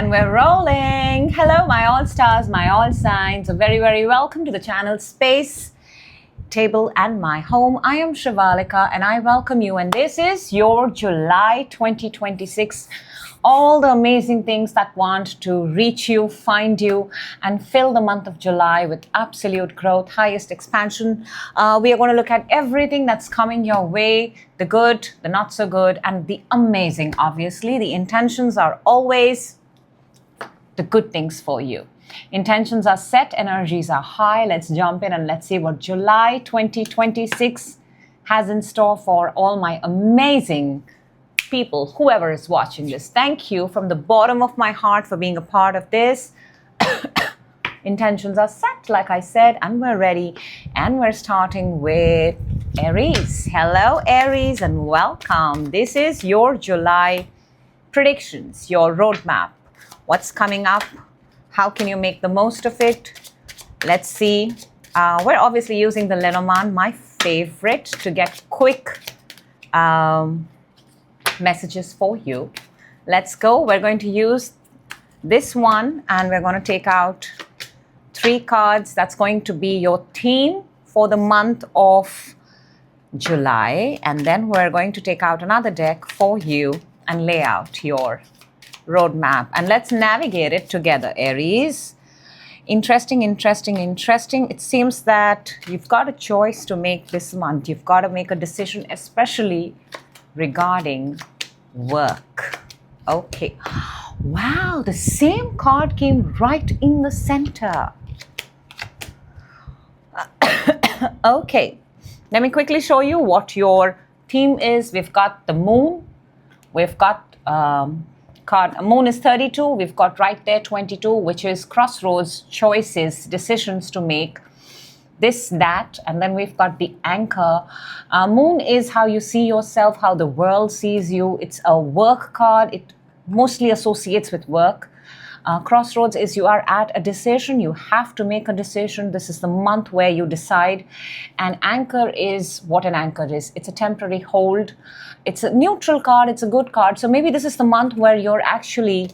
And we're rolling. Hello, my all stars, my all signs. A very, very welcome to the channel Space, Table, and My Home. I am Shivalika and I welcome you. And this is your July 2026. All the amazing things that want to reach you, find you, and fill the month of July with absolute growth, highest expansion. We are going to look at everything that's coming your way, the good, the not so good, and the amazing. Obviously, the intentions are always the good things for you. Intentions are set, energies are high. Let's jump in and let's see what July 2026 has in store for all my amazing people, whoever is watching this. Thank you from the bottom of my heart for being a part of this. Intentions are set, like I said, and we're ready. And we're starting with Aries. Hello, Aries, and welcome. This is your July predictions, your roadmap. What's coming up? How can you make the most of it? Let's see. We're obviously using the Lenormand, my favorite, to get quick messages for you. Let's go. We're going to use this one and we're going to take out 3 cards. That's going to be your theme for the month of July. And then we're going to take out another deck for you and lay out your roadmap, and let's navigate it together, Aries. Interesting. It seems that you've got a choice to make this month. You've got to make a decision, especially regarding work. Okay. Wow, the same card came right in the center. Okay. Let me quickly show you what your theme is. We've got the moon. We've got moon is 32. We've got right there 22, which is crossroads, choices, decisions to make, this, that. And then we've got the anchor. Moon is how you see yourself, how the world sees you. It's a work card. It mostly associates with work. Crossroads is you are at a decision. You have to make a decision. This is the month where you decide. And anchor is what an anchor is. It's a temporary hold. It's a neutral card. It's a good card. So maybe this is the month where you're actually,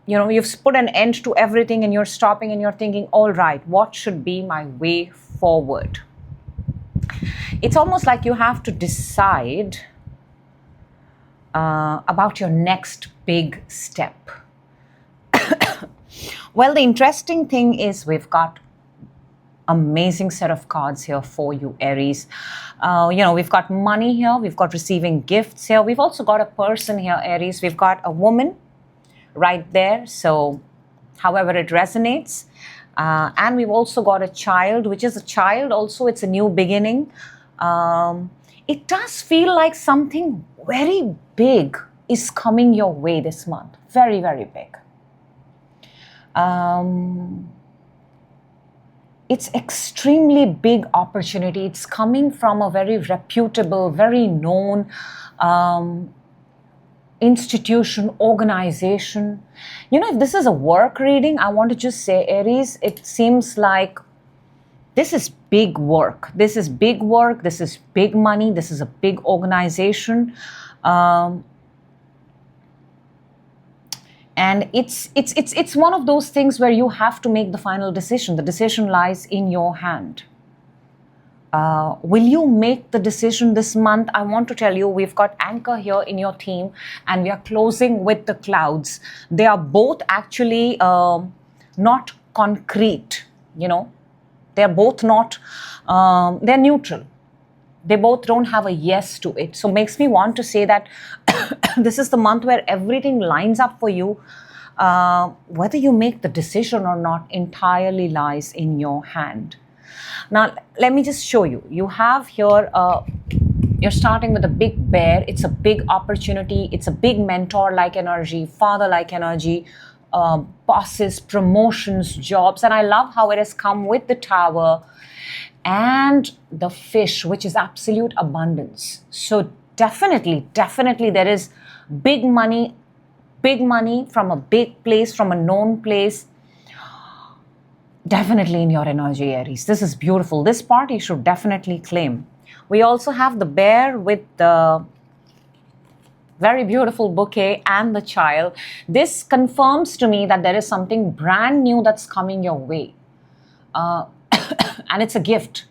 you've put an end to everything and you're stopping and you're thinking, all right, what should be my way forward? It's almost like you have to decide about your next big step. Well, the interesting thing is we've got amazing set of cards here for you, Aries. We've got money here. We've got receiving gifts here. We've also got a person here, Aries. We've got a woman right there. So however it resonates. And we've also got a child, which is a child. Also, it's a new beginning. It does feel like something very big is coming your way this month. Very, very big. It's extremely big opportunity. It's coming from a very reputable, very known institution, organization. If this is a work reading, I want to just say, Aries, it seems like this is big work. This is big work. This is big money. This is a big organization. And it's one of those things where you have to make the final decision. The decision lies in your hand. Will you make the decision this month? I want to tell you, we've got anchor here in your theme, and we are closing with the clouds. They are both actually not concrete, They're both not, they're neutral. They both don't have a yes to it. So makes me want to say that this is the month where everything lines up for you. Whether you make the decision or not entirely lies in your hand. Now, let me just show you. You have here, you're starting with a big bear. It's a big opportunity. It's a big mentor-like energy, father-like energy, bosses, promotions, jobs. And I love how it has come with the tower and the fish, which is absolute abundance. So definitely there is big money from a big place, from a known place. Definitely in your energy, Aries. This is beautiful. This part you should definitely claim. We also have the bear with the very beautiful bouquet and the child. This confirms to me that there is something brand new that's coming your way. And it's a gift.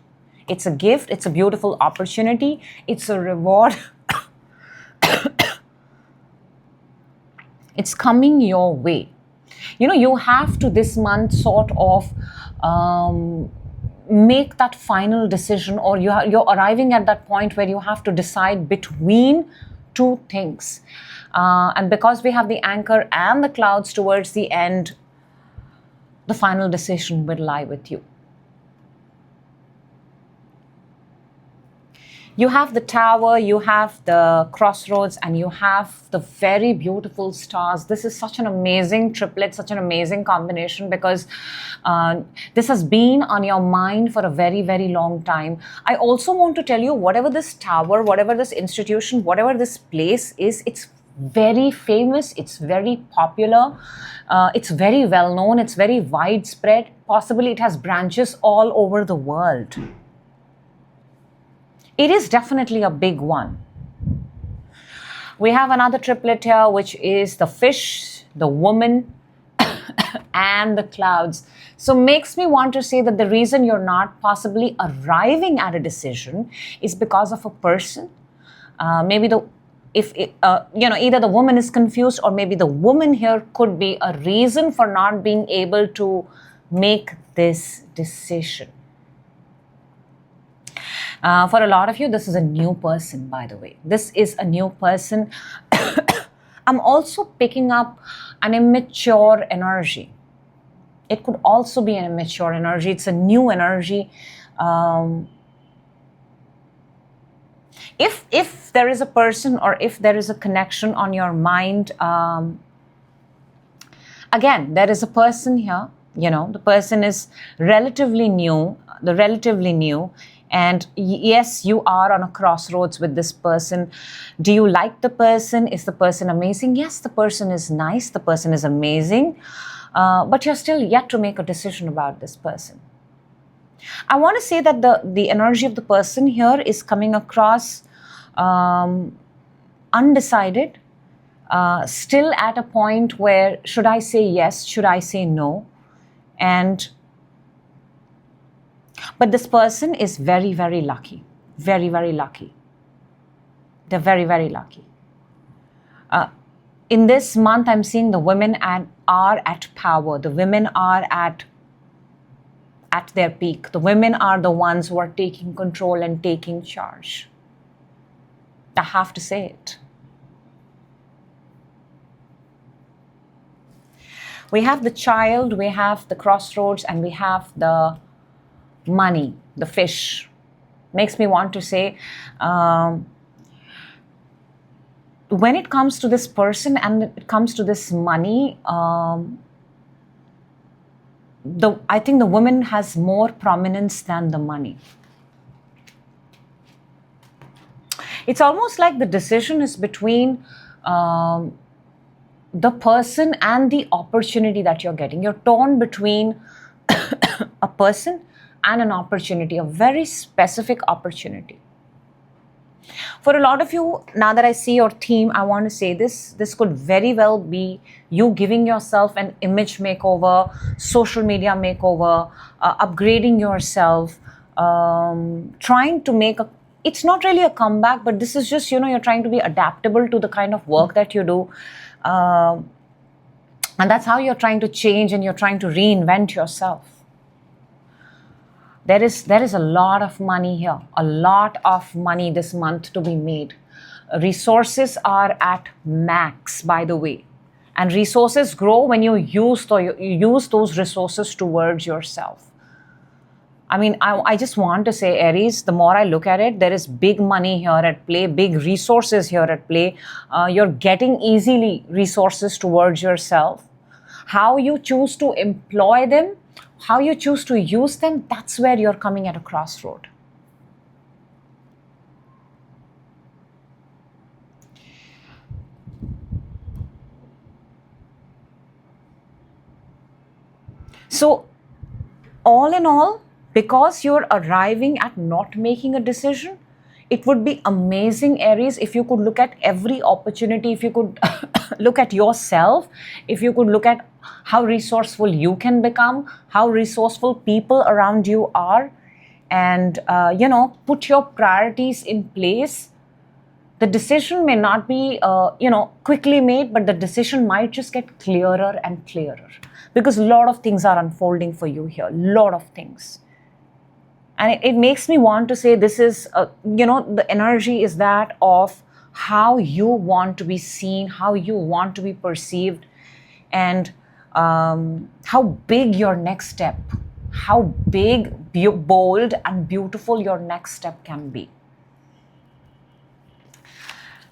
It's a gift. It's a beautiful opportunity. It's a reward. It's coming your way. You know, you have to this month sort of make that final decision, or you're arriving at that point where you have to decide between two things. And because we have the anchor and the clouds towards the end, the final decision will lie with you. You have the tower, you have the crossroads, and you have the very beautiful stars. This is such an amazing triplet, such an amazing combination, because this has been on your mind for a very, very long time. I also want to tell you, whatever this tower, whatever this institution, whatever this place is, it's very famous, it's very popular, it's very well known, it's very widespread. Possibly it has branches all over the world. It is definitely a big one. We have another triplet here, which is the fish, the woman, and the clouds. So makes me want to say that the reason you're not possibly arriving at a decision is because of a person. Maybe either the woman is confused, or maybe the woman here could be a reason for not being able to make this decision. For a lot of you, this is a new person, by the way. This is a new person. I'm also picking up an immature energy. It could also be an immature energy. It's a new energy. If there is a person, or if there is a connection on your mind, again, there is a person here. You know, the person is relatively new. And yes, you are on a crossroads with this person. Do you like the person? Is the person amazing? Yes, the person is nice. The person is amazing. But you're still yet to make a decision about this person. I want to say that the energy of the person here is coming across undecided, still at a point where, should I say yes? Should I say no? But this person is very, very lucky. Very, very lucky. They're very, very lucky. In this month, I'm seeing the women are at power. The women are at their peak. The women are the ones who are taking control and taking charge. I have to say it. We have the child, we have the crossroads, and we have the money, the fish. Makes me want to say, when it comes to this person and it comes to this money, I think the woman has more prominence than the money. It's almost like the decision is between the person and the opportunity that you're getting. You're torn between a person and an opportunity, a very specific opportunity. For a lot of you, now that I see your theme, I want to say this could very well be you giving yourself an image makeover, social media makeover, upgrading yourself, trying to make it's not really a comeback, but this is just, you're trying to be adaptable to the kind of work that you do. And that's how you're trying to change, and you're trying to reinvent yourself. There is a lot of money here, a lot of money this month to be made. Resources are at max, by the way. And resources grow when you use those resources towards yourself. I mean, I just want to say, Aries, the more I look at it, there is big money here at play, big resources here at play. You're getting easily resources towards yourself. How you choose to employ them, how you choose to use them, that's where you're coming at a crossroad. So, all in all, because you're arriving at not making a decision, It would be amazing, Aries, if you could look at every opportunity, if you could look at yourself, if you could look at how resourceful you can become, how resourceful people around you are, and, put your priorities in place. The decision may not be, quickly made, but the decision might just get clearer and clearer, because a lot of things are unfolding for you here, a lot of things. And it makes me want to say this is, the energy is that of how you want to be seen, how you want to be perceived, and how big your next step, how big, bold, and beautiful your next step can be.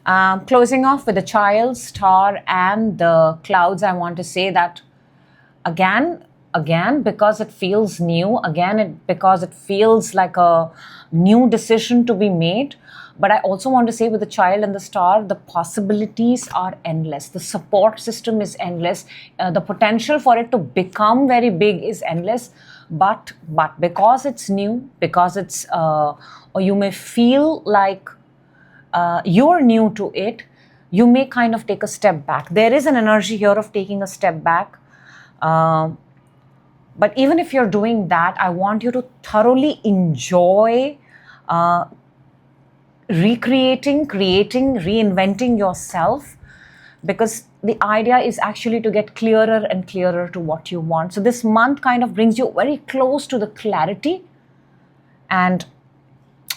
Closing off with the Child, Star, and the Clouds, I want to say that again, because it feels new, because it feels like a new decision to be made. But I also want to say with the Child and the Star, the possibilities are endless. The support system is endless. The potential for it to become very big is endless. But because it's new, because it's, or you may feel like you're new to it, you may kind of take a step back. There is an energy here of taking a step back. But even if you're doing that, I want you to thoroughly enjoy recreating, creating, reinventing yourself, because the idea is actually to get clearer and clearer to what you want. So this month kind of brings you very close to the clarity, and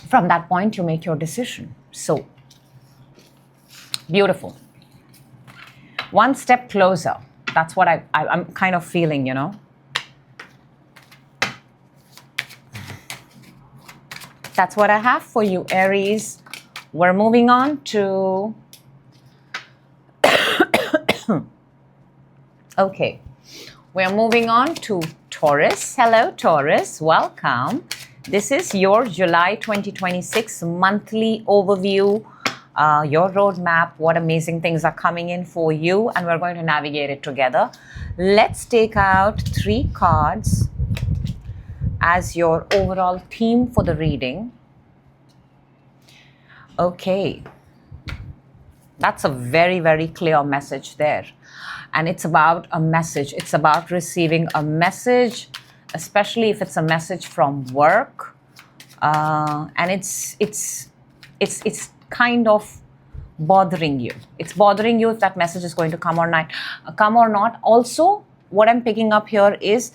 from that point you make your decision. So beautiful. One step closer. That's what I'm kind of feeling, That's what I have for you, Aries. We're moving on to... Okay. We're moving on to Taurus. Hello, Taurus. Welcome. This is your July 2026 monthly overview, your roadmap, what amazing things are coming in for you, and we're going to navigate it together. Let's take out 3 cards as your overall theme for the reading. Okay. That's a very, very clear message there. And it's about a message. It's about receiving a message, especially if it's a message from work. And it's kind of bothering you. It's bothering you if that message is going to come or not. Also, what I'm picking up here is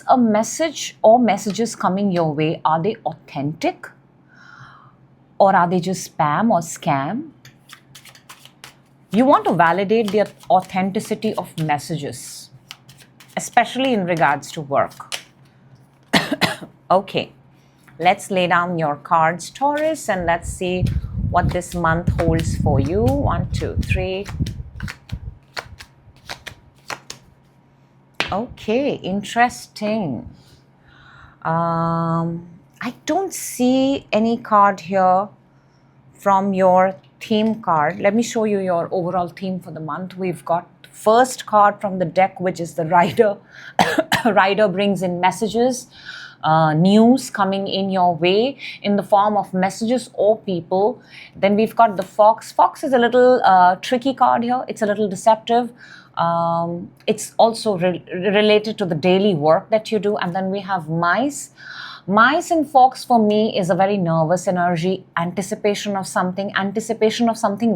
a message or messages coming your way, are they authentic? Or are they just spam or scam? You want to validate the authenticity of messages, especially in regards to work. Okay, let's lay down your cards, Taurus, and let's see what this month holds for you. 1, 2, 3. Okay, interesting. I don't see any card here from your theme card. Let me show you your overall theme for the month. We've got first card from the deck, which is the Rider. Rider brings in messages, news coming in your way in the form of messages or people. Then we've got the Fox. Fox is a little tricky card here. It's a little deceptive. It's also related to the daily work that you do. And then we have Mice. Mice and Fox for me is a very nervous energy, anticipation of something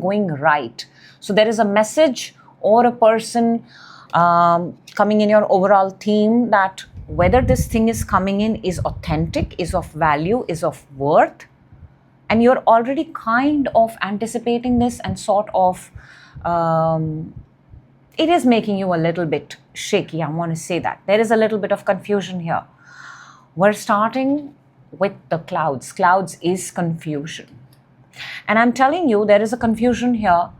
going right. So there is a message or a person coming in your overall theme that whether this thing is coming in is authentic, is of value, is of worth, and you're already kind of anticipating this and sort of it is making you a little bit shaky. I want to say that. There is a little bit of confusion here. We're starting with the Clouds. Clouds is confusion. And I'm telling you, there is a confusion here,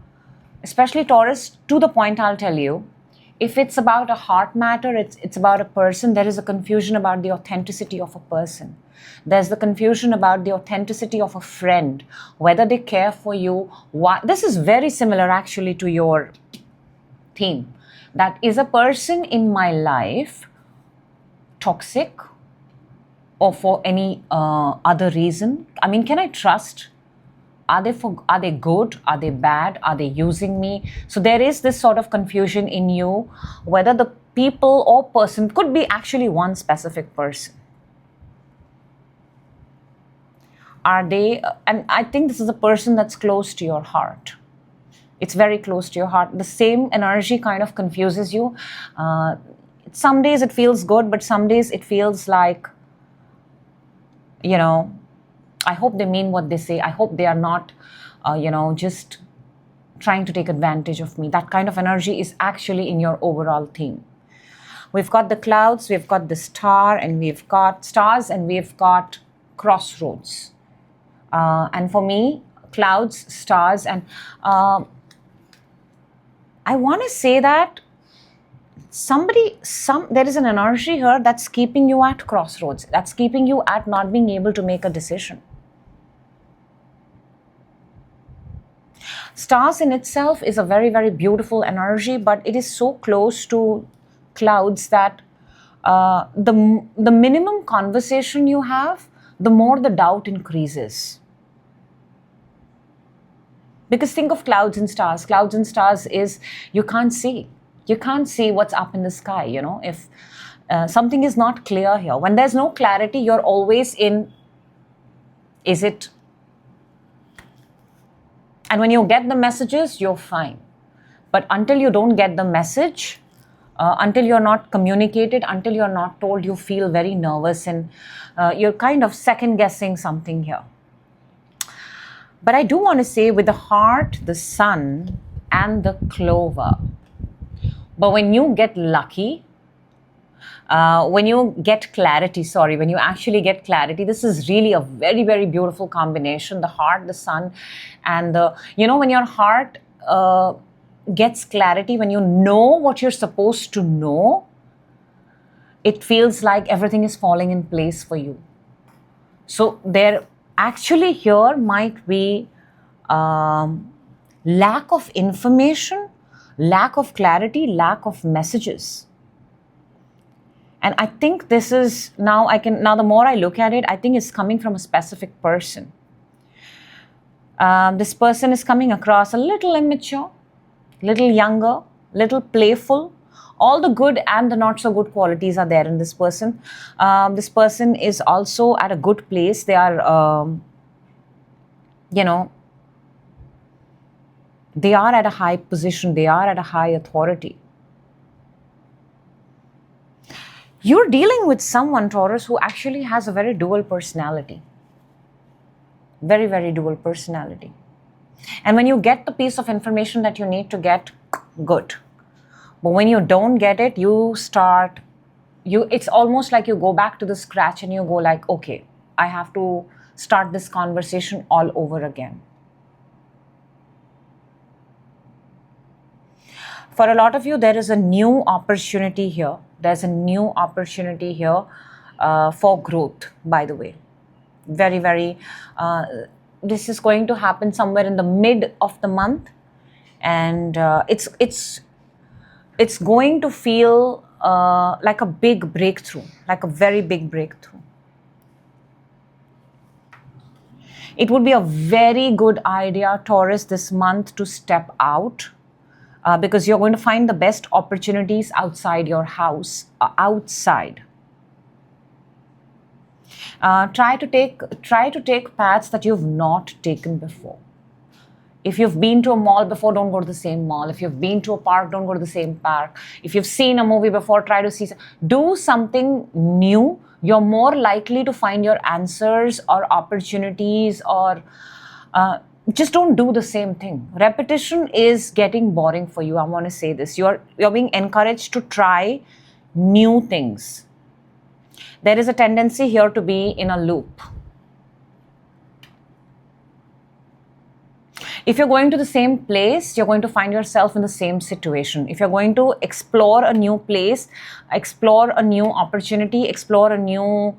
especially Taurus, to the point I'll tell you. If it's about a heart matter, it's about a person, there is a confusion about the authenticity of a person. There's the confusion about the authenticity of a friend, whether they care for you. Why. This is very similar actually to your theme. That is a person in my life toxic, or for any other reason? I mean, can I trust? Are they good? Are they bad? Are they using me? So there is this sort of confusion in you whether the people or person could be actually one specific person. Are they, and I think this is a person that's close to your heart. It's very close to your heart. The same energy kind of confuses you. Some days it feels good, but some days it feels like, I hope they mean what they say. I hope they are not, just trying to take advantage of me. That kind of energy is actually in your overall theme. We've got the clouds, we've got the star, and we've got stars, and we've got crossroads. And for me, clouds, stars, and I want to say that there is an energy here that's keeping you at crossroads, that's keeping you at not being able to make a decision. Stars in itself is a very, very beautiful energy, but it is so close to clouds that the minimum conversation you have, the more the doubt increases. Because think of clouds and stars. Clouds and stars is you can't see. You can't see what's up in the sky, If something is not clear here, when there's no clarity, you're always in, is it? And when you get the messages, you're fine. But until you don't get the message, until you're not communicated, until you're not told, you feel very nervous and you're kind of second guessing something here. But I do want to say with the heart, the sun, and the clover. But when you get lucky, when you actually get clarity, this is really a very, very beautiful combination. The heart, the sun, and when your heart gets clarity, when you know what you're supposed to know, it feels like everything is falling in place for you. So there actually here might be lack of information, lack of clarity, lack of messages. And I think this is, now the more I look at it, I think it's coming from a specific person. This person is coming across a little immature, little younger, little playful. All the good and the not so good qualities are there in this person. This person is also at a good place. They are, they are at a high position. They are at a high authority. You're dealing with someone, Taurus, who actually has a very dual personality. Very, very dual personality. And when you get the piece of information that you need to get, good. But when you don't get it, it's almost like you go back to the scratch and you go like, okay, I have to start this conversation all over again. For a lot of you, there is a new opportunity here. There's a new opportunity here for growth, by the way. Very, very, this is going to happen somewhere in the mid of the month. And it's going to feel like a big breakthrough, like a very big breakthrough. It would be a very good idea, Taurus, this month to step out. Because you're going to find the best opportunities outside your house, outside. Try to take paths that you've not taken before. If you've been to a mall before, don't go to the same mall. If you've been to a park, don't go to the same park. If you've seen a movie before, do something new. You're more likely to find your answers or opportunities or just don't do the same thing. Repetition is getting boring for you. I want to say this. You're being encouraged to try new things. There is a tendency here to be in a loop. If you're going to the same place, you're going to find yourself in the same situation. If you're going to explore a new place, explore a new opportunity, explore a new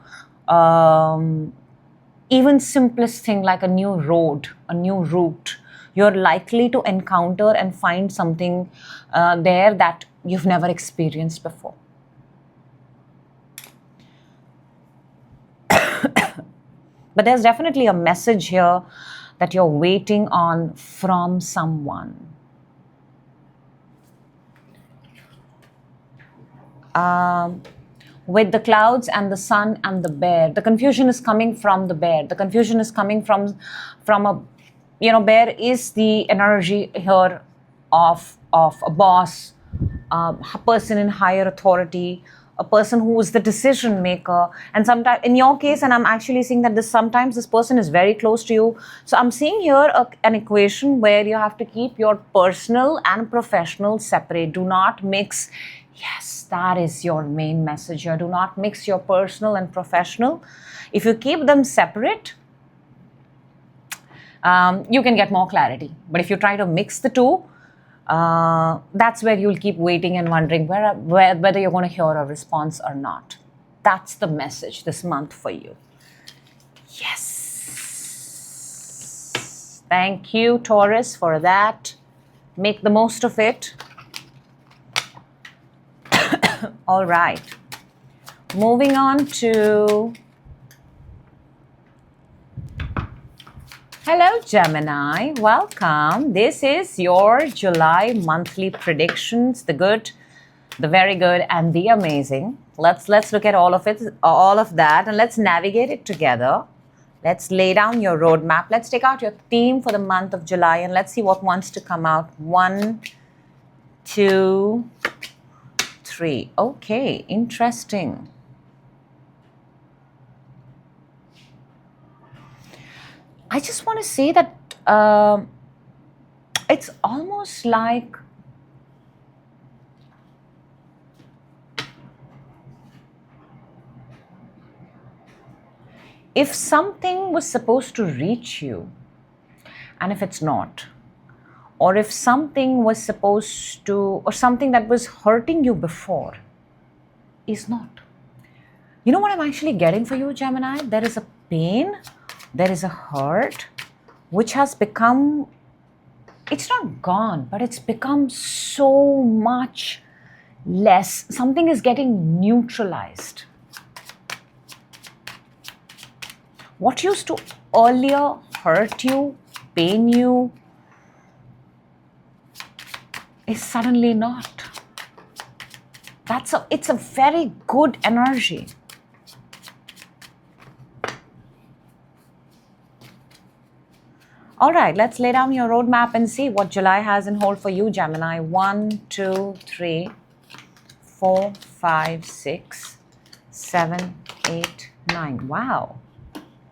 even simplest thing like a new road, a new route, you're likely to encounter and find something there that you've never experienced before. But there's definitely a message here that you're waiting on from someone. With the clouds and the sun and the bear, the confusion is coming from the bear. The confusion is coming from a, bear is the energy here of a boss, a person in higher authority, a person who is the decision maker. And sometimes in your case, and I'm actually seeing that sometimes this person is very close to you. So I'm seeing here an equation where you have to keep your personal and professional separate. Do not mix. Yes, that is your main message here. Do not mix your personal and professional. If you keep them separate, you can get more clarity. But if you try to mix the two, that's where you'll keep waiting and wondering whether you're going to hear a response or not. That's the message this month for you. Yes. Thank you, Taurus, for that. Make the most of it. All right. Moving on to... Hello, Gemini. Welcome. This is your July monthly predictions, the good, the very good, and the amazing. Let's look at all of that, and let's navigate it together. Let's lay down your roadmap. Let's take out your theme for the month of July, and let's see what wants to come out. 1, 2, 3. Okay, interesting. I just want to say that it's almost like if something was supposed to reach you, and if it's not, or if something was supposed to, or something that was hurting you before is not. You know what I'm actually getting for you, Gemini? There is a pain, there is a hurt, which has become, it's not gone, but it's become so much less. Something is getting neutralized. What used to earlier hurt you, pain you, is suddenly not. It's a very good energy. All right, let's lay down your roadmap and see what July has in hold for you, Gemini. 1, 2, 3, 4, 5, 6, 7, 8, 9. Wow.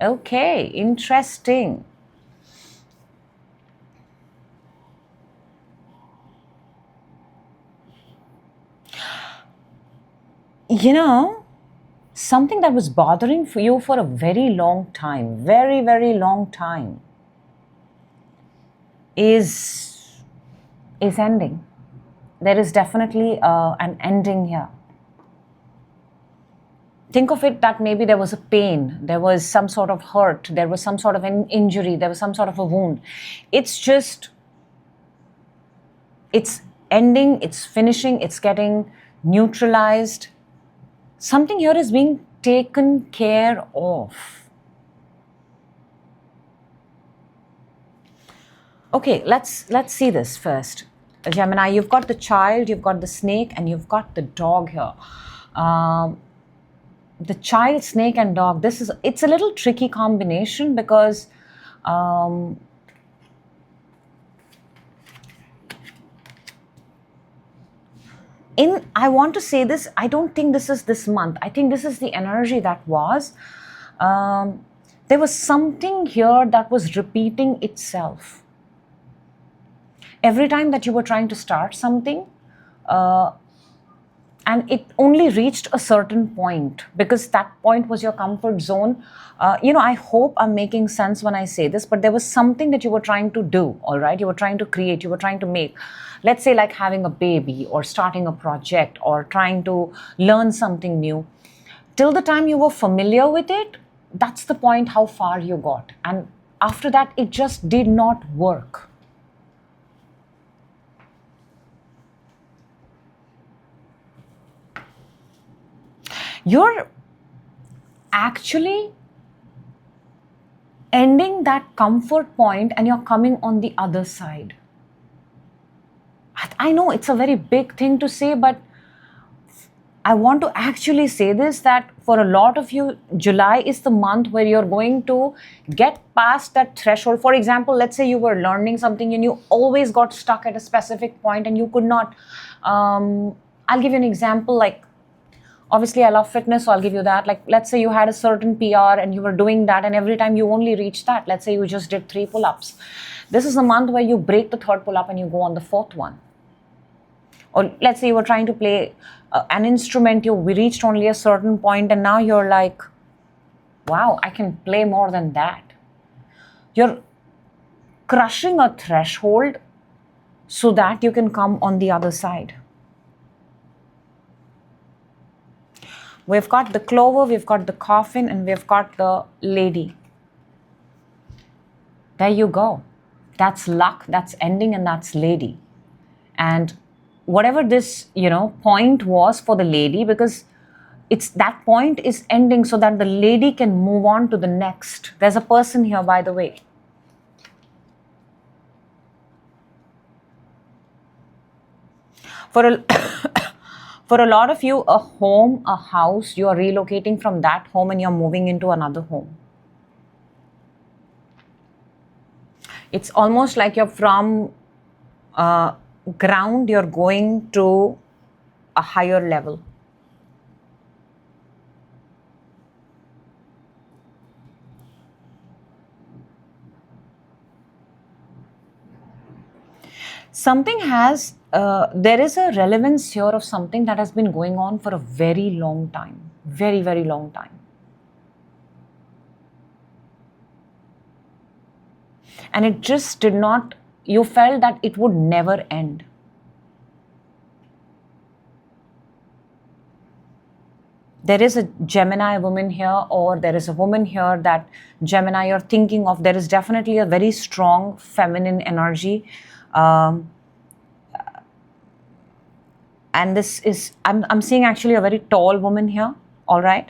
Okay, interesting. You know, something that was bothering you for a very long time, very, very long time, is ending. There is definitely an ending here. Think of it that maybe there was a pain, there was some sort of hurt, there was some sort of an injury, there was some sort of a wound. It's ending, it's finishing, it's getting neutralized. Something here is being taken care of. Okay, let's see this first. Gemini, you've got the child, you've got the snake, and you've got the dog here. The child, snake, and dog, it's a little tricky combination because I want to say this, I don't think this is this month. I think this is the energy that was. There was something here that was repeating itself. Every time that you were trying to start something, and it only reached a certain point because that point was your comfort zone. I hope I'm making sense when I say this, but there was something that you were trying to do, all right? You were trying to create, you were trying to make. Let's say like having a baby or starting a project or trying to learn something new. Till the time you were familiar with it, that's the point how far you got. And after that, it just did not work. You're actually ending that comfort point and you're coming on the other side. I know it's a very big thing to say, but I want to actually say this, that for a lot of you, July is the month where you're going to get past that threshold. For example, let's say you were learning something and you always got stuck at a specific point and you could not. I'll give you an example. Like, obviously, I love fitness, so I'll give you that. Like, let's say you had a certain PR and you were doing that, and every time you only reached that. Let's say you just did 3 pull-ups. This is the month where you break the 3rd pull-up and you go on the 4th one. Or let's say you were trying to play an instrument, we reached only a certain point, and now you're like, wow, I can play more than that. You're crushing a threshold so that you can come on the other side. We've got the clover, we've got the coffin, and we've got the lady. There you go. That's luck, that's ending, and that's lady. And whatever this, point was for the lady, because it's that point is ending so that the lady can move on to the next. There's a person here, by the way. For a lot of you, a home, a house, you are relocating from that home and you're moving into another home. It's almost like you're from ground, you're going to a higher level. Something has, there is a relevance here of something that has been going on for a very long time. Very, very long time. And it just did not, you felt that it would never end. There is a Gemini woman here, or there is a woman here that Gemini you're thinking of. There is definitely a very strong feminine energy. And this is, I'm seeing actually a very tall woman here, all right?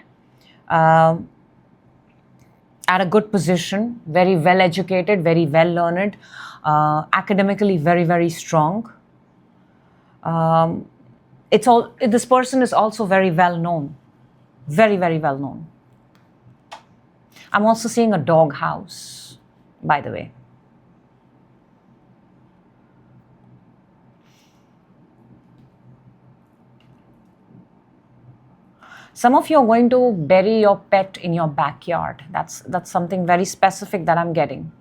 At a good position, very well educated, very well learned, academically very, very strong. This person is also very well known, very, very well known. I'm also seeing a dog house, by the way. Some of you are going to bury your pet in your backyard. That's something very specific that I'm getting.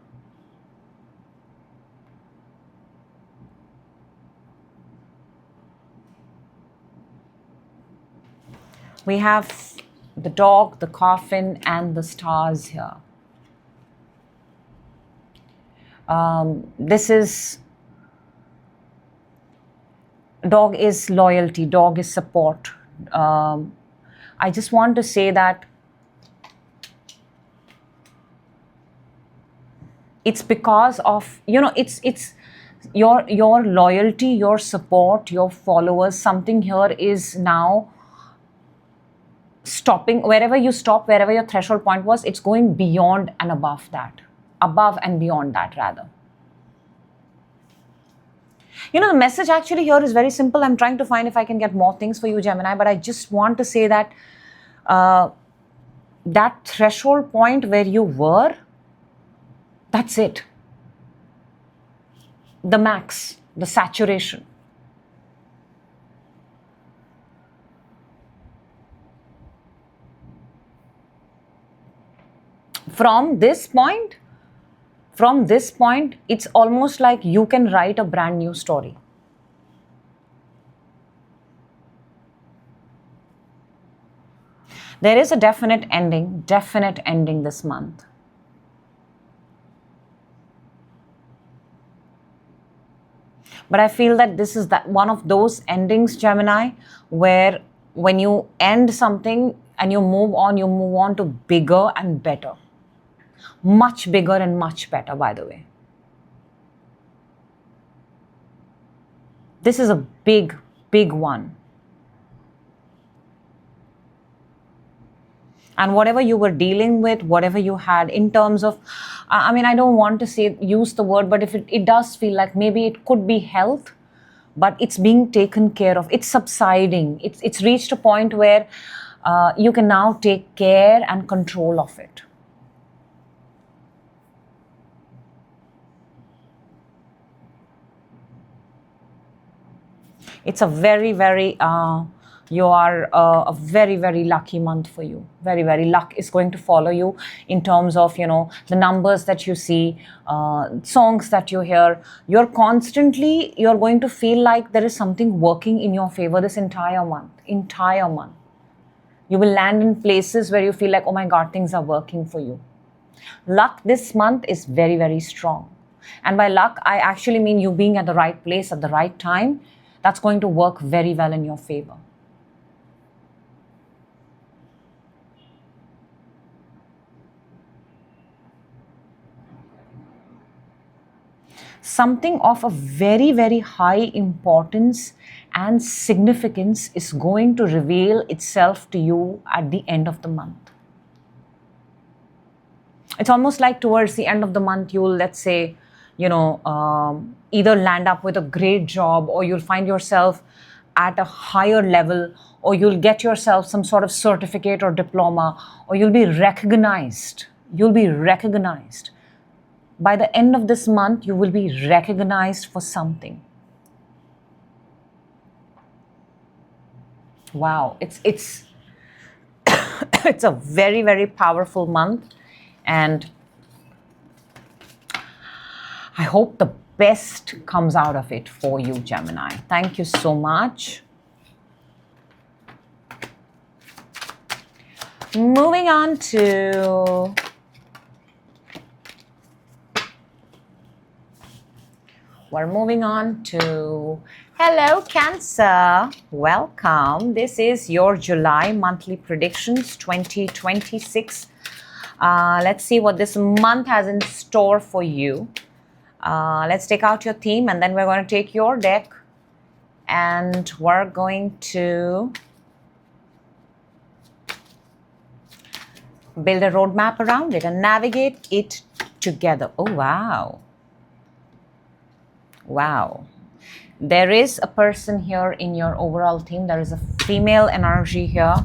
We have the dog, the coffin, and the stars here. Dog is loyalty, dog is support. I just want to say that it's because of, it's your loyalty, your support, your followers. Something here is now stopping. Wherever you stop, wherever your threshold point was, it's going beyond and above that. Above and beyond that, rather. The message actually here is very simple. I'm trying to find if I can get more things for you, Gemini, but I just want to say that that threshold point where you were, that's it. The max, the saturation. From this point, it's almost like you can write a brand new story. There is a definite ending this month. But I feel that this is one of those endings, Gemini, where when you end something and you move on to bigger and better. Much bigger and much better, by the way. This is a big, big one. And whatever you were dealing with, whatever you had in terms of, I mean, I don't want to say, use the word, but if it does feel like maybe it could be health, but it's being taken care of. It's subsiding. It's reached a point where you can now take care and control of it. It's a very, very, you are a very, very lucky month for you. Very, very luck is going to follow you in terms of, you know, the numbers that you see, songs that you hear. You're going to feel like there is something working in your favor this entire month. You will land in places where you feel like, oh my God, things are working for you. Luck this month is very, very strong. And by luck, I actually mean you being at the right place at the right time. That's going to work very well in your favor. Something of a very, very high importance and significance is going to reveal itself to you at the end of the month. It's almost like towards the end of the month, you'll, let's say, you know, either land up with a great job, or you'll find yourself at a higher level, or you'll get yourself some sort of certificate or diploma, or you'll be recognized. By the end of this month, you will be recognized for something. Wow, it's it's a very, very powerful month, and I hope the best comes out of it for you, Gemini. Thank you so much. Moving on to hello, Cancer. Welcome. This is your July monthly predictions 2026. Let's see what this month has in store for you. Let's take out your theme, and then we're going to take your deck, and we're going to build a roadmap around it and navigate it together. Oh, wow. Wow. There is a person here in your overall theme. There is a female energy here.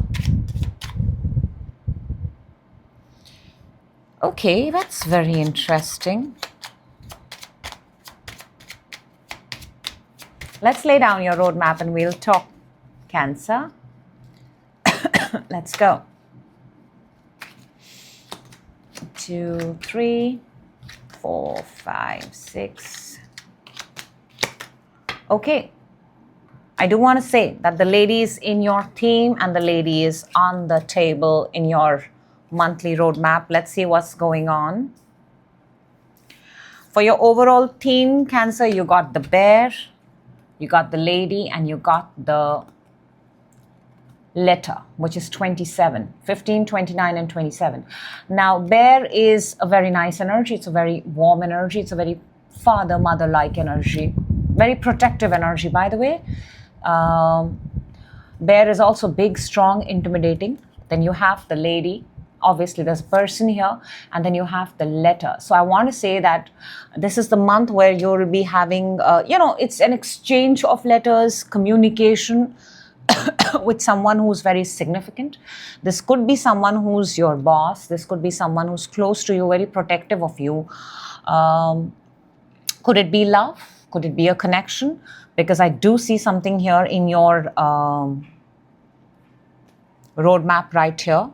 Okay, that's very interesting. Let's lay down your roadmap and we'll talk, Cancer. Let's go. 2, 3, 4, 5, 6. Okay. I do want to say that the ladies in your theme and the ladies on the table in your monthly roadmap, let's see what's going on. For your overall theme, Cancer, you got the bear, you got the lady, and you got the letter, which is 27, 15, 29, and 27. Now, bear is a very nice energy. It's a very warm energy. It's a very father, mother-like energy. Very protective energy, by the way. Bear is also big, strong, intimidating. Then you have the lady. Obviously, there's a person here, and then you have the letter. So I want to say that this is the month where you'll be having, it's an exchange of letters, communication with someone who's very significant. This could be someone who's your boss. This could be someone who's close to you, very protective of you. Could it be love? Could it be a connection? Because I do see something here in your roadmap right here.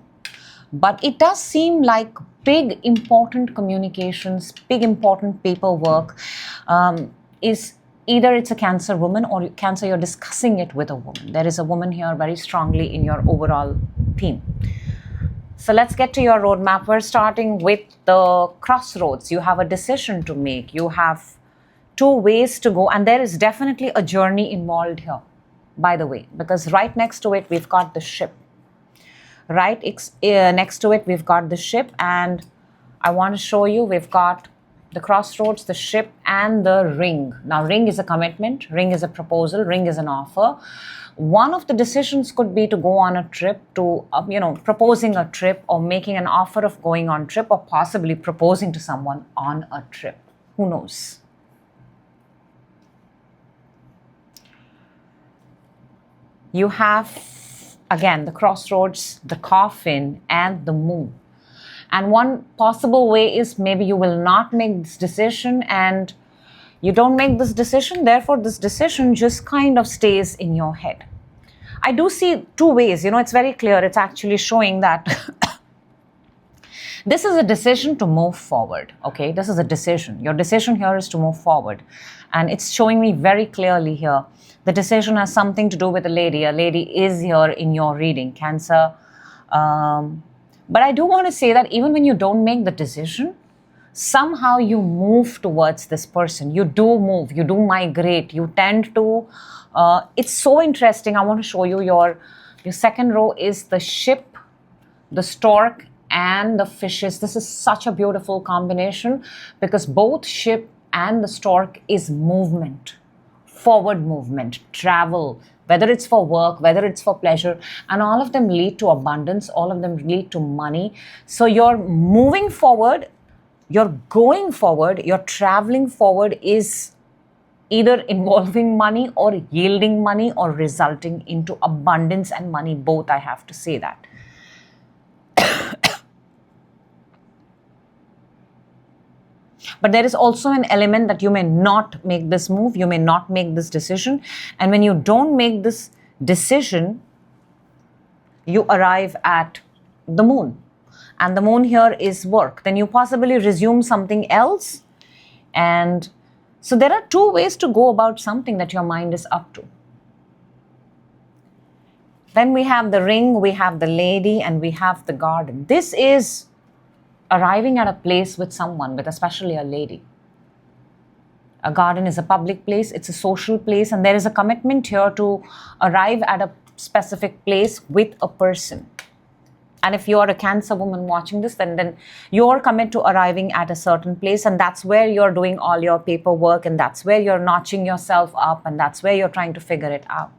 But it does seem like big, important communications, big, important paperwork is either it's a Cancer woman or Cancer, you're discussing it with a woman. There is a woman here very strongly in your overall theme. So let's get to your roadmap. We're starting with the crossroads. You have a decision to make. You have 2 ways to go, and there is definitely a journey involved here, by the way, because right next to it, we've got the ship. Right next to it, we've got the ship, and I want to show you, we've got the crossroads, the ship, and the ring. Now, ring is a commitment, ring is a proposal, ring is an offer. One of the decisions could be to go on a trip, to, proposing a trip, or making an offer of going on a trip, or possibly proposing to someone on a trip. Who knows? You have, again, the crossroads, the coffin, and the moon. And one possible way is maybe you will not make this decision, and you don't make this decision, therefore this decision just kind of stays in your head. I do see two ways, it's very clear. It's actually showing that this is a decision to move forward, okay? This is a decision. Your decision here is to move forward. And it's showing me very clearly here. The decision has something to do with a lady. A lady is here in your reading, Cancer. But I do want to say that even when you don't make the decision, somehow you move towards this person. You do move, you do migrate, you tend to, it's so interesting. I want to show you your second row is the ship, the stork, and the fishes. This is such a beautiful combination because both ship and the stork is movement, forward movement, travel, whether it's for work, whether it's for pleasure, and all of them lead to abundance, all of them lead to money. So you're moving forward, you're going forward, you're traveling forward is either involving money or yielding money or resulting into abundance and money, both, I have to say that. But there is also an element that you may not make this move, you may not make this decision. And when you don't make this decision, you arrive at the moon. And the moon here is work. Then you possibly resume something else. And so there are two ways to go about something that your mind is up to. Then we have the ring, we have the lady, and we have the garden. This is arriving at a place with someone, with especially a lady. A garden is a public place, it's a social place, and there is a commitment here to arrive at a specific place with a person. And if you're a Cancer woman watching this, then you're committed to arriving at a certain place, and that's where you're doing all your paperwork, and that's where you're notching yourself up, and that's where you're trying to figure it out.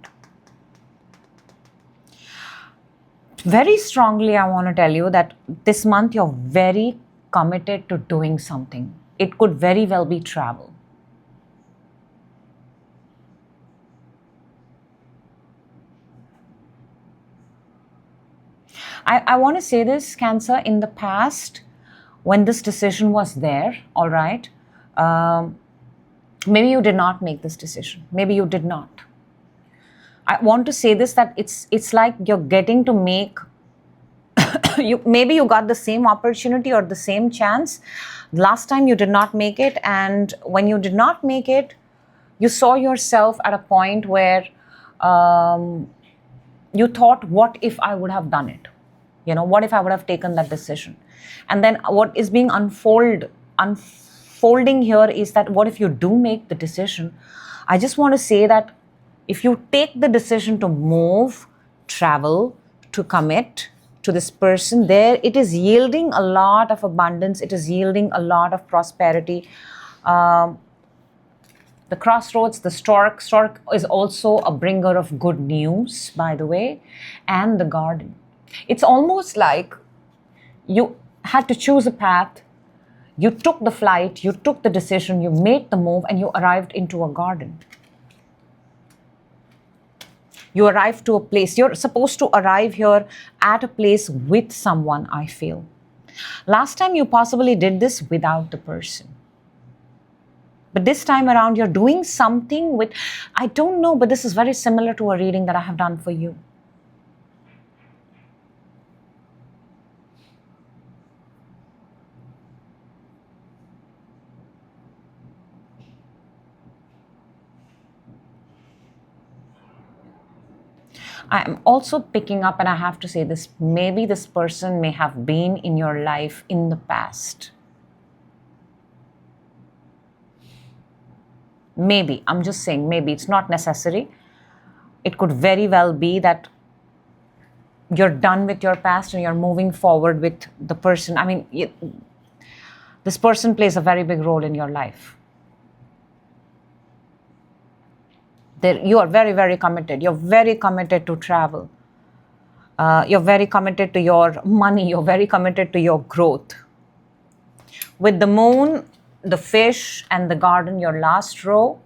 Very strongly, I want to tell you that this month you're very committed to doing something. It could very well be travel. I want to say this, Cancer, in the past, when this decision was there, all right, maybe you did not make this decision. Maybe you did not. I want to say this, that it's like you're getting to make, maybe you got the same opportunity or the same chance. Last time you did not make it, and when you did not make it, you saw yourself at a point where you thought, what if I would have done it? What if I would have taken that decision? And then what is being unfolding here is that what if you do make the decision? I just want to say that if you take the decision to move, travel, to commit to this person, there it is yielding a lot of abundance. It is yielding a lot of prosperity. The crossroads, the stork is also a bringer of good news, by the way, and the garden. It's almost like you had to choose a path, you took the flight, you took the decision, you made the move, and you arrived into a garden. You arrive to a place. You're supposed to arrive here at a place with someone, I feel. Last time you possibly did this without the person. But this time around, you're doing something with, I don't know, but this is very similar to a reading that I have done for you. I'm also picking up, and I have to say this, maybe this person may have been in your life in the past. Maybe, I'm just saying maybe, it's not necessary. It could very well be that you're done with your past and you're moving forward with the person. I mean, This person plays a very big role in your life. You are very, very committed. You're very committed to travel. You're very committed to your money. You're very committed to your growth. With the moon, the fish, and the garden, your last row,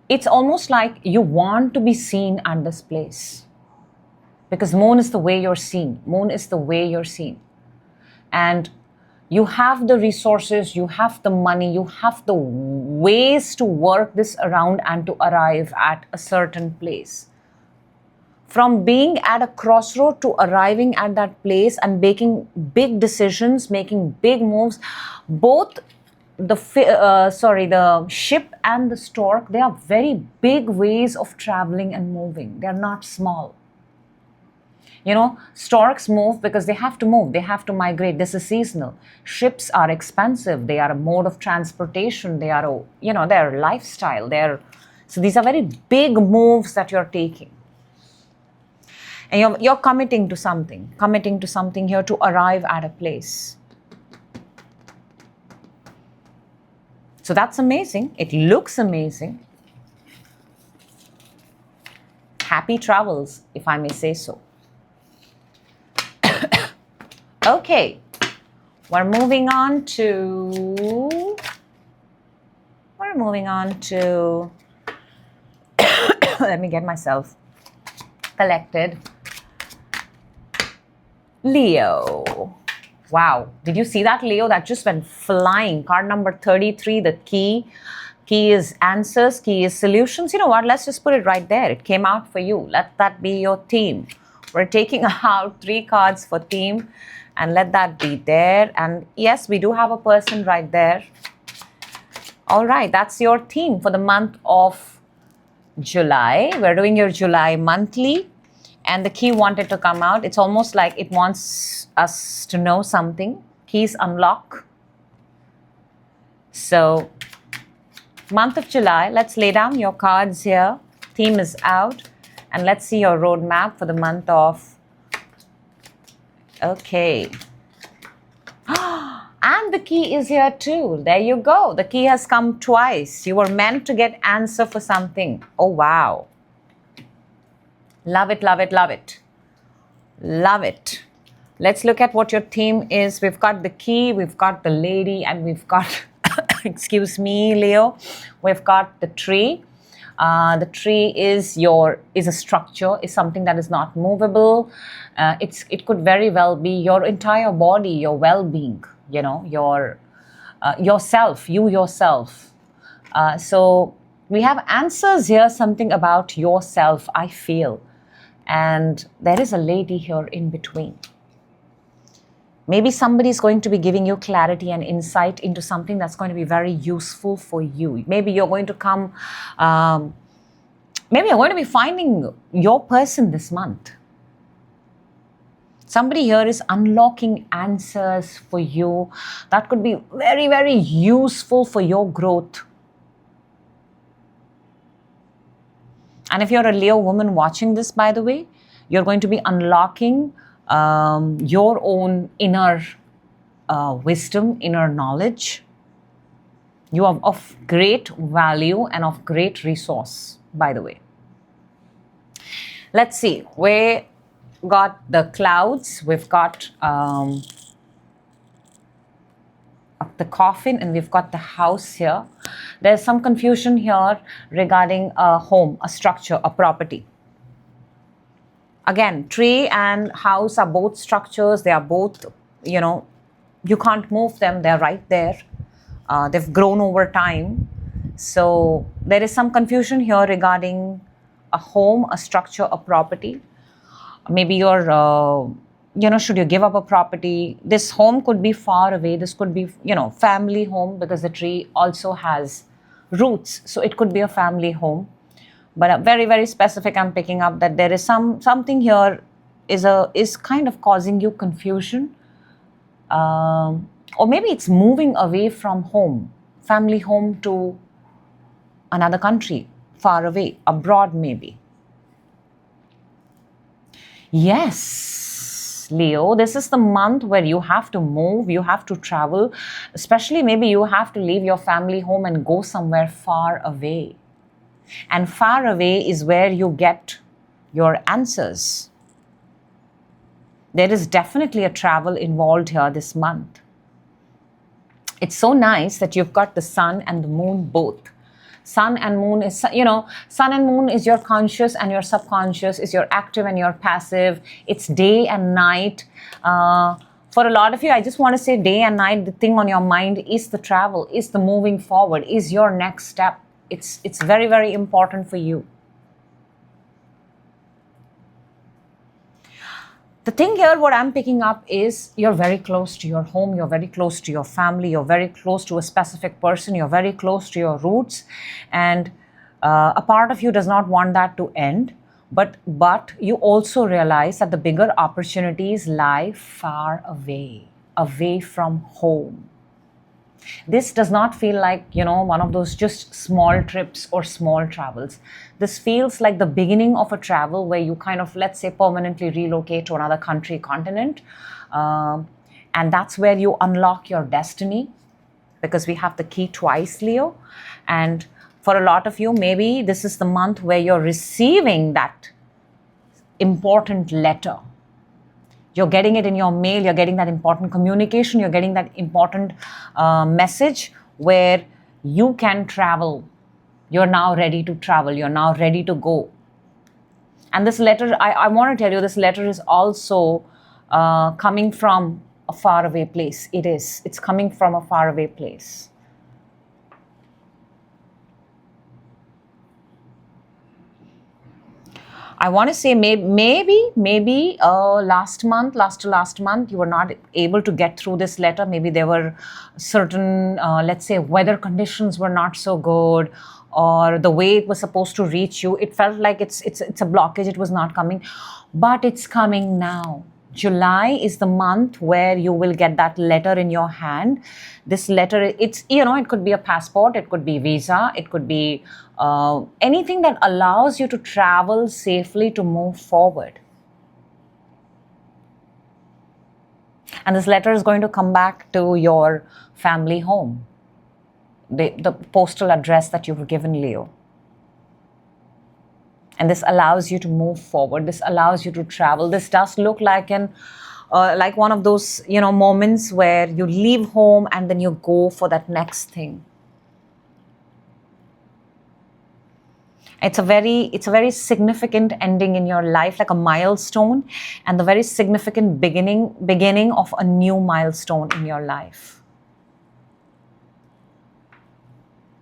it's almost like you want to be seen at this place. Because moon is the way you're seen. Moon is the way you're seen. And you have the resources, you have the money, you have the ways to work this around and to arrive at a certain place. From being at a crossroad to arriving at that place and making big decisions, making big moves, both the ship and the stork, they are very big ways of traveling and moving. They're not small. You know, storks move because they have to move. They have to migrate. This is seasonal. Ships are expensive. They are a mode of transportation. They are, their lifestyle. So these are very big moves that you're taking. And you're committing to something here to arrive at a place. So that's amazing. It looks amazing. Happy travels, if I may say so. Okay, we're moving on to let me get myself collected. Leo. Wow, did you see that, Leo? That just went flying. Card number 33, the key. Key is answers, key is solutions. You know what? Let's just put it right there. It came out for you. Let that be your theme. We're taking out 3 cards for theme. And let that be there. And yes, we do have a person right there. All right, that's your theme for the month of July. We're doing your July monthly. And the key wanted to come out. It's almost like it wants us to know something. Keys unlock. So, month of July, let's lay down your cards here. Theme is out. And let's see your roadmap for the month of... Okay. And the key is here too. There you go. The key has come twice. You were meant to get answer for something. Oh, wow. Love it, love it, love it. Love it. Let's look at what your theme is. We've got the key, we've got the lady, and we've got, excuse me, Leo, we've got the tree. The tree is a structure, is something that is not movable. It could very well be your entire body, your well-being, yourself, you yourself. So we have answers here, something about yourself, I feel. And there is a lady here in between. Maybe somebody is going to be giving you clarity and insight into something that's going to be very useful for you. Maybe you're going to maybe you're going to be finding your person this month. Somebody here is unlocking answers for you that could be very, very useful for your growth. And if you're a Leo woman watching this, by the way, you're going to be unlocking your own inner wisdom, inner knowledge. You are of great value and of great resource, by the way. Let's see. We got the clouds. We've got the coffin, and we've got the house here. There's some confusion here regarding a home, a structure, a property. Again, tree and house are both structures. They are both, you can't move them. They're right there. They've grown over time. So there is some confusion here regarding a home, a structure, a property. Maybe you're, should you give up a property? This home could be far away. This could be, family home, because the tree also has roots. So it could be a family home. But very, very specific, I'm picking up that there is something here is kind of causing you confusion. Or maybe it's moving away from home, family home, to another country, far away, abroad maybe. Yes, Leo. This is the month where you have to move, you have to travel, especially maybe you have to leave your family home and go somewhere far away. And far away is where you get your answers. There is definitely a travel involved here this month. It's so nice that you've got the sun and the moon both. Sun and moon is, sun and moon is your conscious and your subconscious, is your active and your passive. It's day and night. For a lot of you, I just want to say day and night, the thing on your mind is the travel, is the moving forward, is your next step. It's very, very important for you. The thing here, what I'm picking up is you're very close to your home, you're very close to your family, you're very close to a specific person, you're very close to your roots, and a part of you does not want that to end, but you also realize that the bigger opportunities lie far away, away from home. This does not feel like, one of those just small trips or small travels. This feels like the beginning of a travel where you kind of, let's say, permanently relocate to another country, continent. And that's where you unlock your destiny, because we have the key twice, Leo. And for a lot of you, maybe this is the month where you're receiving that important letter. You're getting it in your mail, you're getting that important communication, you're getting that important message where you can travel. You're now ready to travel, you're now ready to go. And this letter, I want to tell you, this letter is also coming from a faraway place. It's coming from a faraway place. I want to say maybe last month, you were not able to get through this letter. Maybe there were certain, let's say, weather conditions were not so good, or the way it was supposed to reach you, it felt like it's a blockage, it was not coming. But it's coming now. July is the month where you will get that letter in your hand. This letter, it could be a passport, it could be visa, it could be anything that allows you to travel safely, to move forward. And this letter is going to come back to your family home, the postal address that you've given, Leo. And this allows you to move forward. This allows you to travel. This does look like like one of those, moments where you leave home and then you go for that next thing. It's a very significant ending in your life, like a milestone, and the very significant beginning of a new milestone in your life.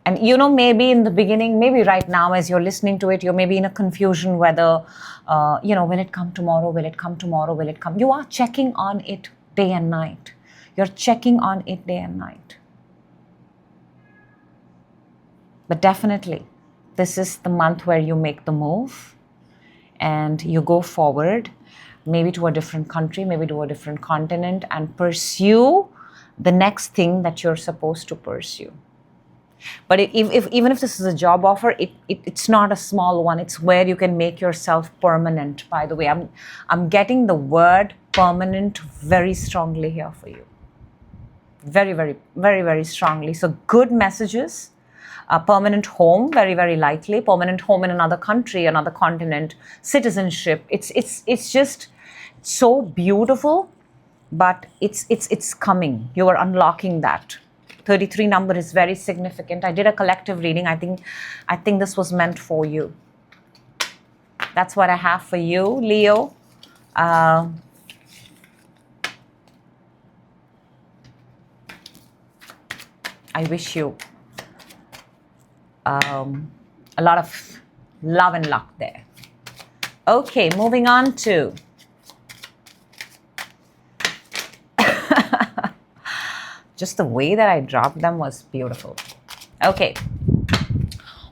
And maybe in the beginning, maybe right now as you're listening to it, you're maybe in a confusion whether, will it come tomorrow? Will it come tomorrow? Will it come? You are checking on it day and night. You're checking on it day and night. But definitely, this is the month where you make the move and you go forward, maybe to a different country, maybe to a different continent, and pursue the next thing that you're supposed to pursue. But even if this is a job offer, it's not a small one. It's where you can make yourself permanent. By the way, I'm getting the word permanent very strongly here for you. Very, very, very, very strongly. So good messages. Permanent home, very, very likely. Permanent home in another country, another continent. Citizenship. It's just so beautiful, but it's coming. You are unlocking that. 33 number is very significant. I did a collective reading. I think this was meant for you. That's what I have for you, Leo. I wish you a lot of love and luck there. Okay, moving on to just the way that I dropped them was beautiful. Okay,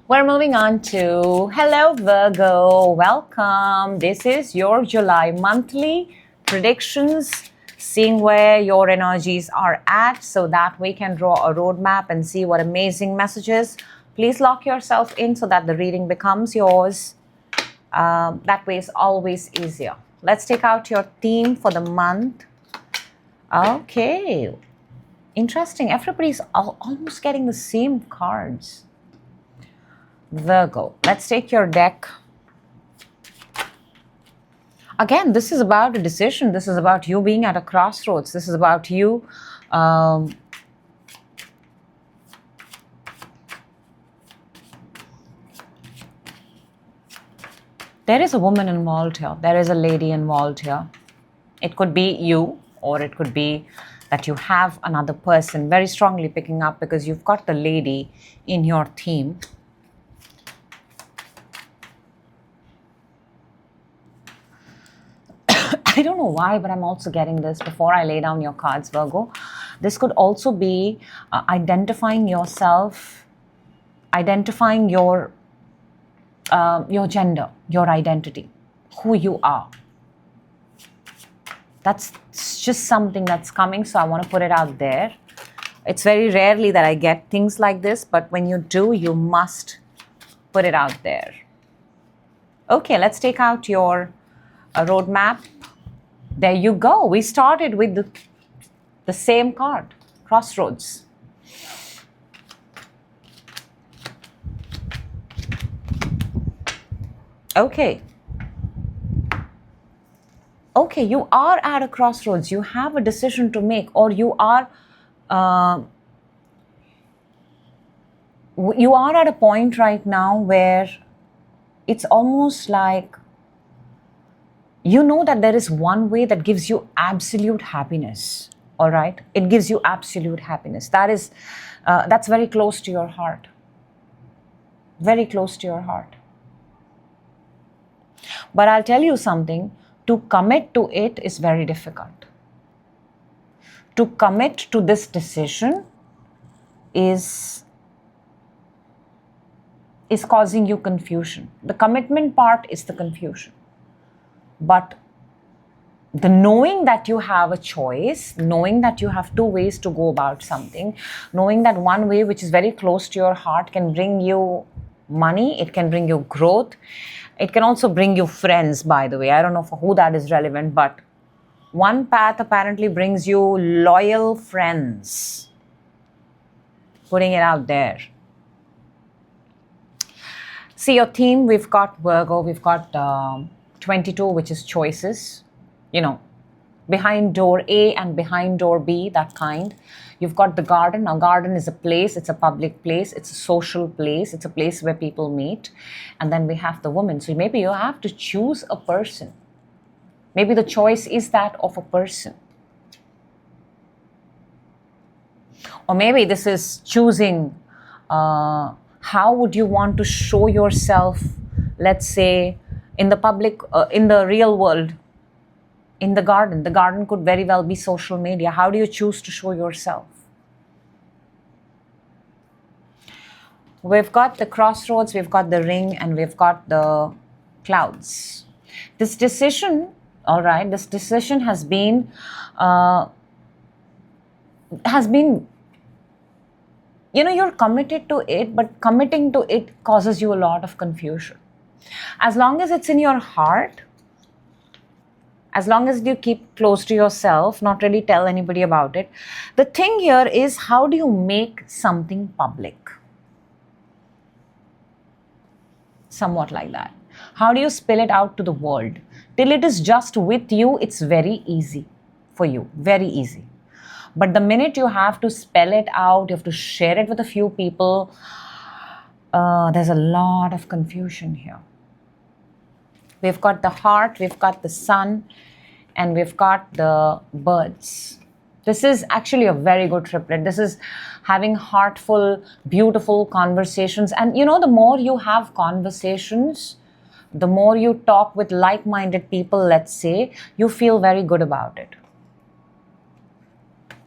we're moving on to hello Virgo, welcome. This is your July monthly predictions, seeing where your energies are at so that we can draw a roadmap and see what amazing messages. Please lock yourself in so that the reading becomes yours. That way is always easier. Let's take out your theme for the month. Okay. Interesting. Everybody's almost getting the same cards. Virgo. Let's take your deck. Again, this is about a decision. This is about you being at a crossroads. This is about you there is a woman involved here. There is a lady involved here. It could be you, or it could be that you have another person. Very strongly picking up because you've got the lady in your theme. I don't know why, but I'm also getting this before I lay down your cards, Virgo. This could also be identifying yourself, identifying your gender, your identity, who you are. That's just something that's coming, so I want to put it out there. It's very rarely that I get things like this, but when you do, you must put it out there. Okay, let's take out your roadmap. There you go. We started with the same card, Crossroads. Okay. Okay, you are at a crossroads. You have a decision to make, or you are at a point right now where it's almost like you know that there is one way that gives you absolute happiness. All right, it gives you absolute happiness. That's very close to your heart. Very close to your heart. But I'll tell you something. To commit to it is very difficult. To commit to this decision is causing you confusion. The commitment part is the confusion. But the knowing that you have a choice, knowing that you have two ways to go about something, knowing that one way which is very close to your heart can bring you money, it can bring you growth, it can also bring you friends, by the way. I don't know for who that is relevant, but one path apparently brings you loyal friends. Putting it out there. See your theme, we've got Virgo, we've got 22, which is choices. You know, behind door A and behind door B, that kind. You've got the garden. Now, garden is a place, it's a public place, it's a social place, it's a place where people meet. And then we have the woman. So maybe you have to choose a person. Maybe the choice is that of a person. Or maybe this is choosing how would you want to show yourself, let's say, in the public, in the real world. In the garden. The garden could very well be social media. How do you choose to show yourself? We've got the crossroads, we've got the ring, and we've got the clouds. This decision, all right, this decision has been, you know, you're committed to it, but committing to it causes you a lot of confusion. As long as it's in your heart, as long as you keep close to yourself, not really tell anybody about it. The thing here is, how do you make something public? Somewhat like that. How do you spill it out to the world? Till it is just with you, it's very easy for you, very easy. But the minute you have to spell it out, you have to share it with a few people, there's a lot of confusion here. We've got the heart, we've got the sun, and we've got the birds. This is actually a very good triplet. This is having heartful, beautiful conversations. And you know, the more you have conversations, the more you talk with like-minded people, let's say, you feel very good about it.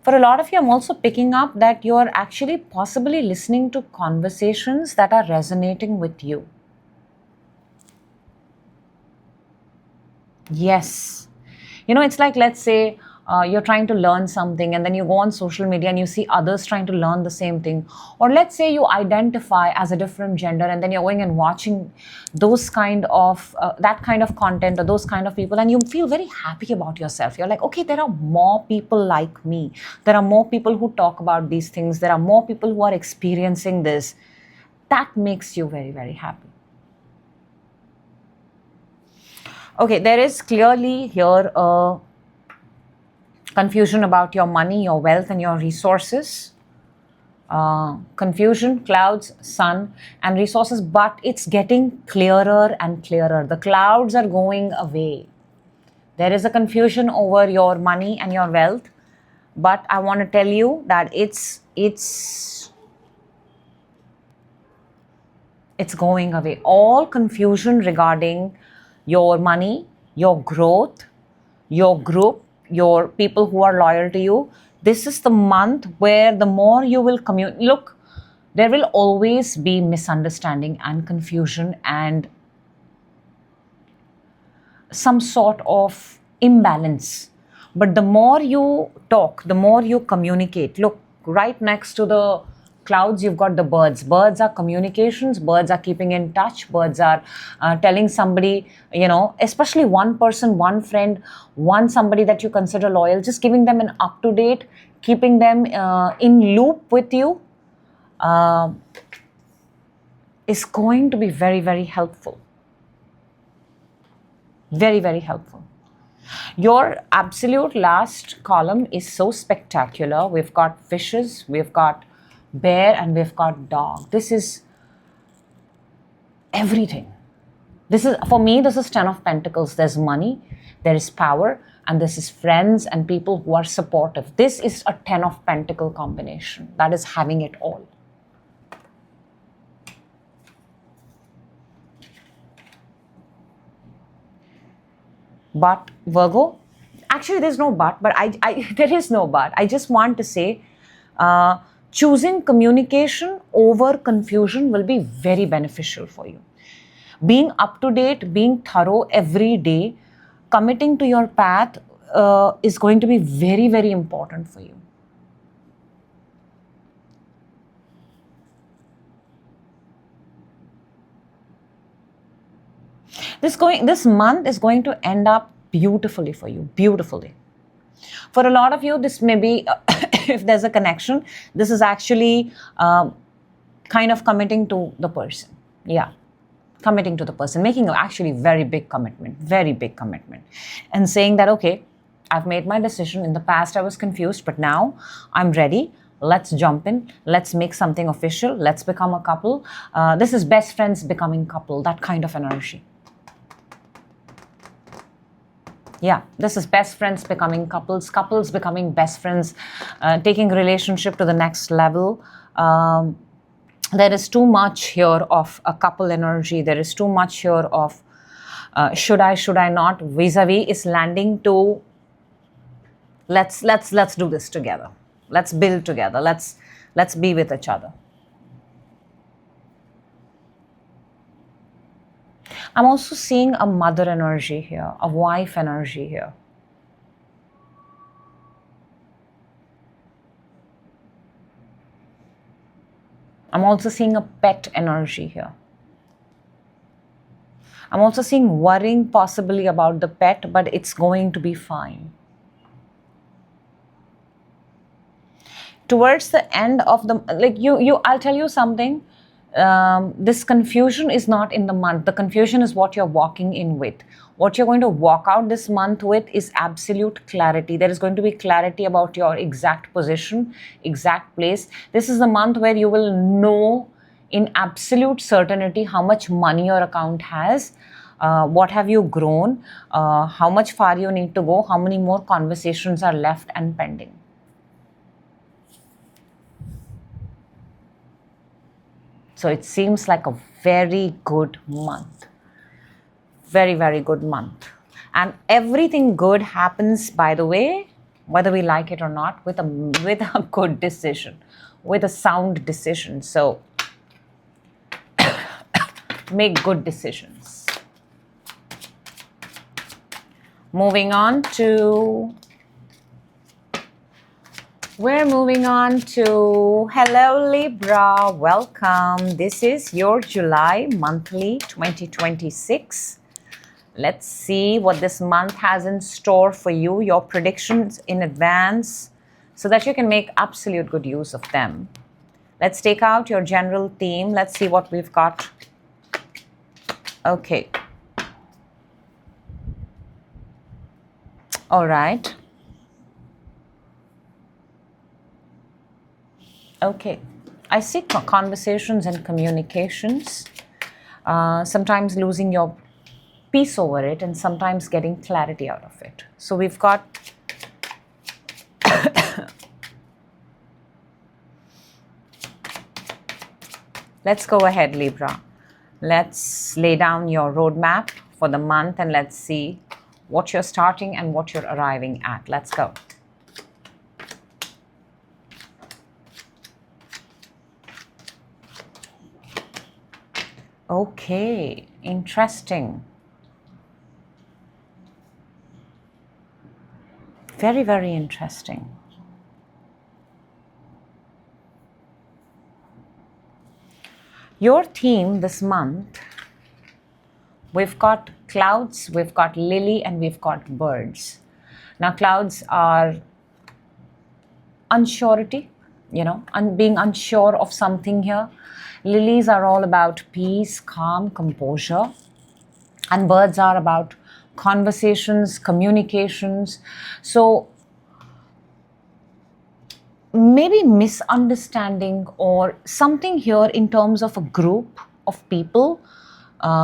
For a lot of you, I'm also picking up that you're actually possibly listening to conversations that are resonating with you. Yes. You know, it's like, let's say, you're trying to learn something, and then you go on social media and you see others trying to learn the same thing. Or let's say you identify as a different gender, and then you're going and watching those kind of that kind of content or those kind of people, and you feel very happy about yourself. You're like, okay, there are more people like me. There are more people who talk about these things. There are more people who are experiencing this. That makes you very, very happy. Okay, there is clearly here a confusion about your money, your wealth, and your resources. Confusion, clouds, sun, and resources, but it's getting clearer and clearer. The clouds are going away. There is a confusion over your money and your wealth, but I want to tell you that it's going away. All confusion regarding your money, your growth, your group, your people who are loyal to you. This is the month where the more you will communicate. Look, there will always be misunderstanding and confusion and some sort of imbalance. But the more you talk, the more you communicate. Look, right next to the clouds, you've got the birds. Birds are communications. Birds are keeping in touch. Birds are telling somebody, especially one person, one friend, somebody that you consider loyal, just giving them an up-to-date, keeping them in loop with you is going to be very, very helpful. Very, very helpful. Your absolute last column is so spectacular. We've got fishes, we've got bear, and we've got dog. This is everything. This is, for me, this is 10 of Pentacles. There's money, there is power, and this is friends and people who are supportive. This is a 10 of Pentacle combination. That is having it all. But Virgo, actually there's no but there is no but. I just want to say, choosing communication over confusion will be very beneficial for you. Being up to date, being thorough every day, committing to your path is going to be very, very important for you. This month is going to end up beautifully for you, beautifully. For a lot of you, this may be, if there's a connection, this is actually kind of committing to the person. Yeah, committing to the person, making an actually very big commitment, and saying that, okay, I've made my decision. In the past, I was confused, but now I'm ready. Let's jump in. Let's make something official. Let's become a couple. This is best friends becoming couple, that kind of energy. Yeah, this is best friends becoming couples, couples becoming best friends, taking relationship to the next level. There is too much here of a couple energy. There is too much here of should I not. Vis-a-vis is landing to let's do this together. Let's build together. Let's be with each other. I'm also seeing a mother energy here, a wife energy here. I'm also seeing a pet energy here. I'm also seeing worrying possibly about the pet, but it's going to be fine. Towards the end of the, I'll tell you something. This confusion is not in the month. The confusion is what you're walking in with. What you're going to walk out this month with is absolute clarity. There is going to be clarity about your exact position, exact place. This is the month where you will know in absolute certainty how much money your account has, what have you grown, how much far you need to go, how many more conversations are left and pending. So it seems like a very good month. Very, very good month. And everything good happens, by the way, whether we like it or not, with a good decision, with a sound decision. So make good decisions. Moving on to We're moving on to hello Libra, welcome. This is your July monthly 2026. Let's see what this month has in store for you, your predictions in advance, so that you can make absolute good use of them. Let's take out your general theme. Let's see what we've got. Okay. All right. Okay. I see conversations and communications. Sometimes losing your peace over it and sometimes getting clarity out of it. So we've got let's go ahead, Libra. Let's lay down your roadmap for the month and let's see what you're starting and what you're arriving at. Let's go. Okay, interesting. Very, very interesting. Your theme this month, we've got clouds, we've got lily, and we've got birds. Now, clouds are unsurety, being unsure of something here. Lilies are all about peace, calm, composure. And birds are about conversations, communications. So maybe misunderstanding or something here in terms of a group of people,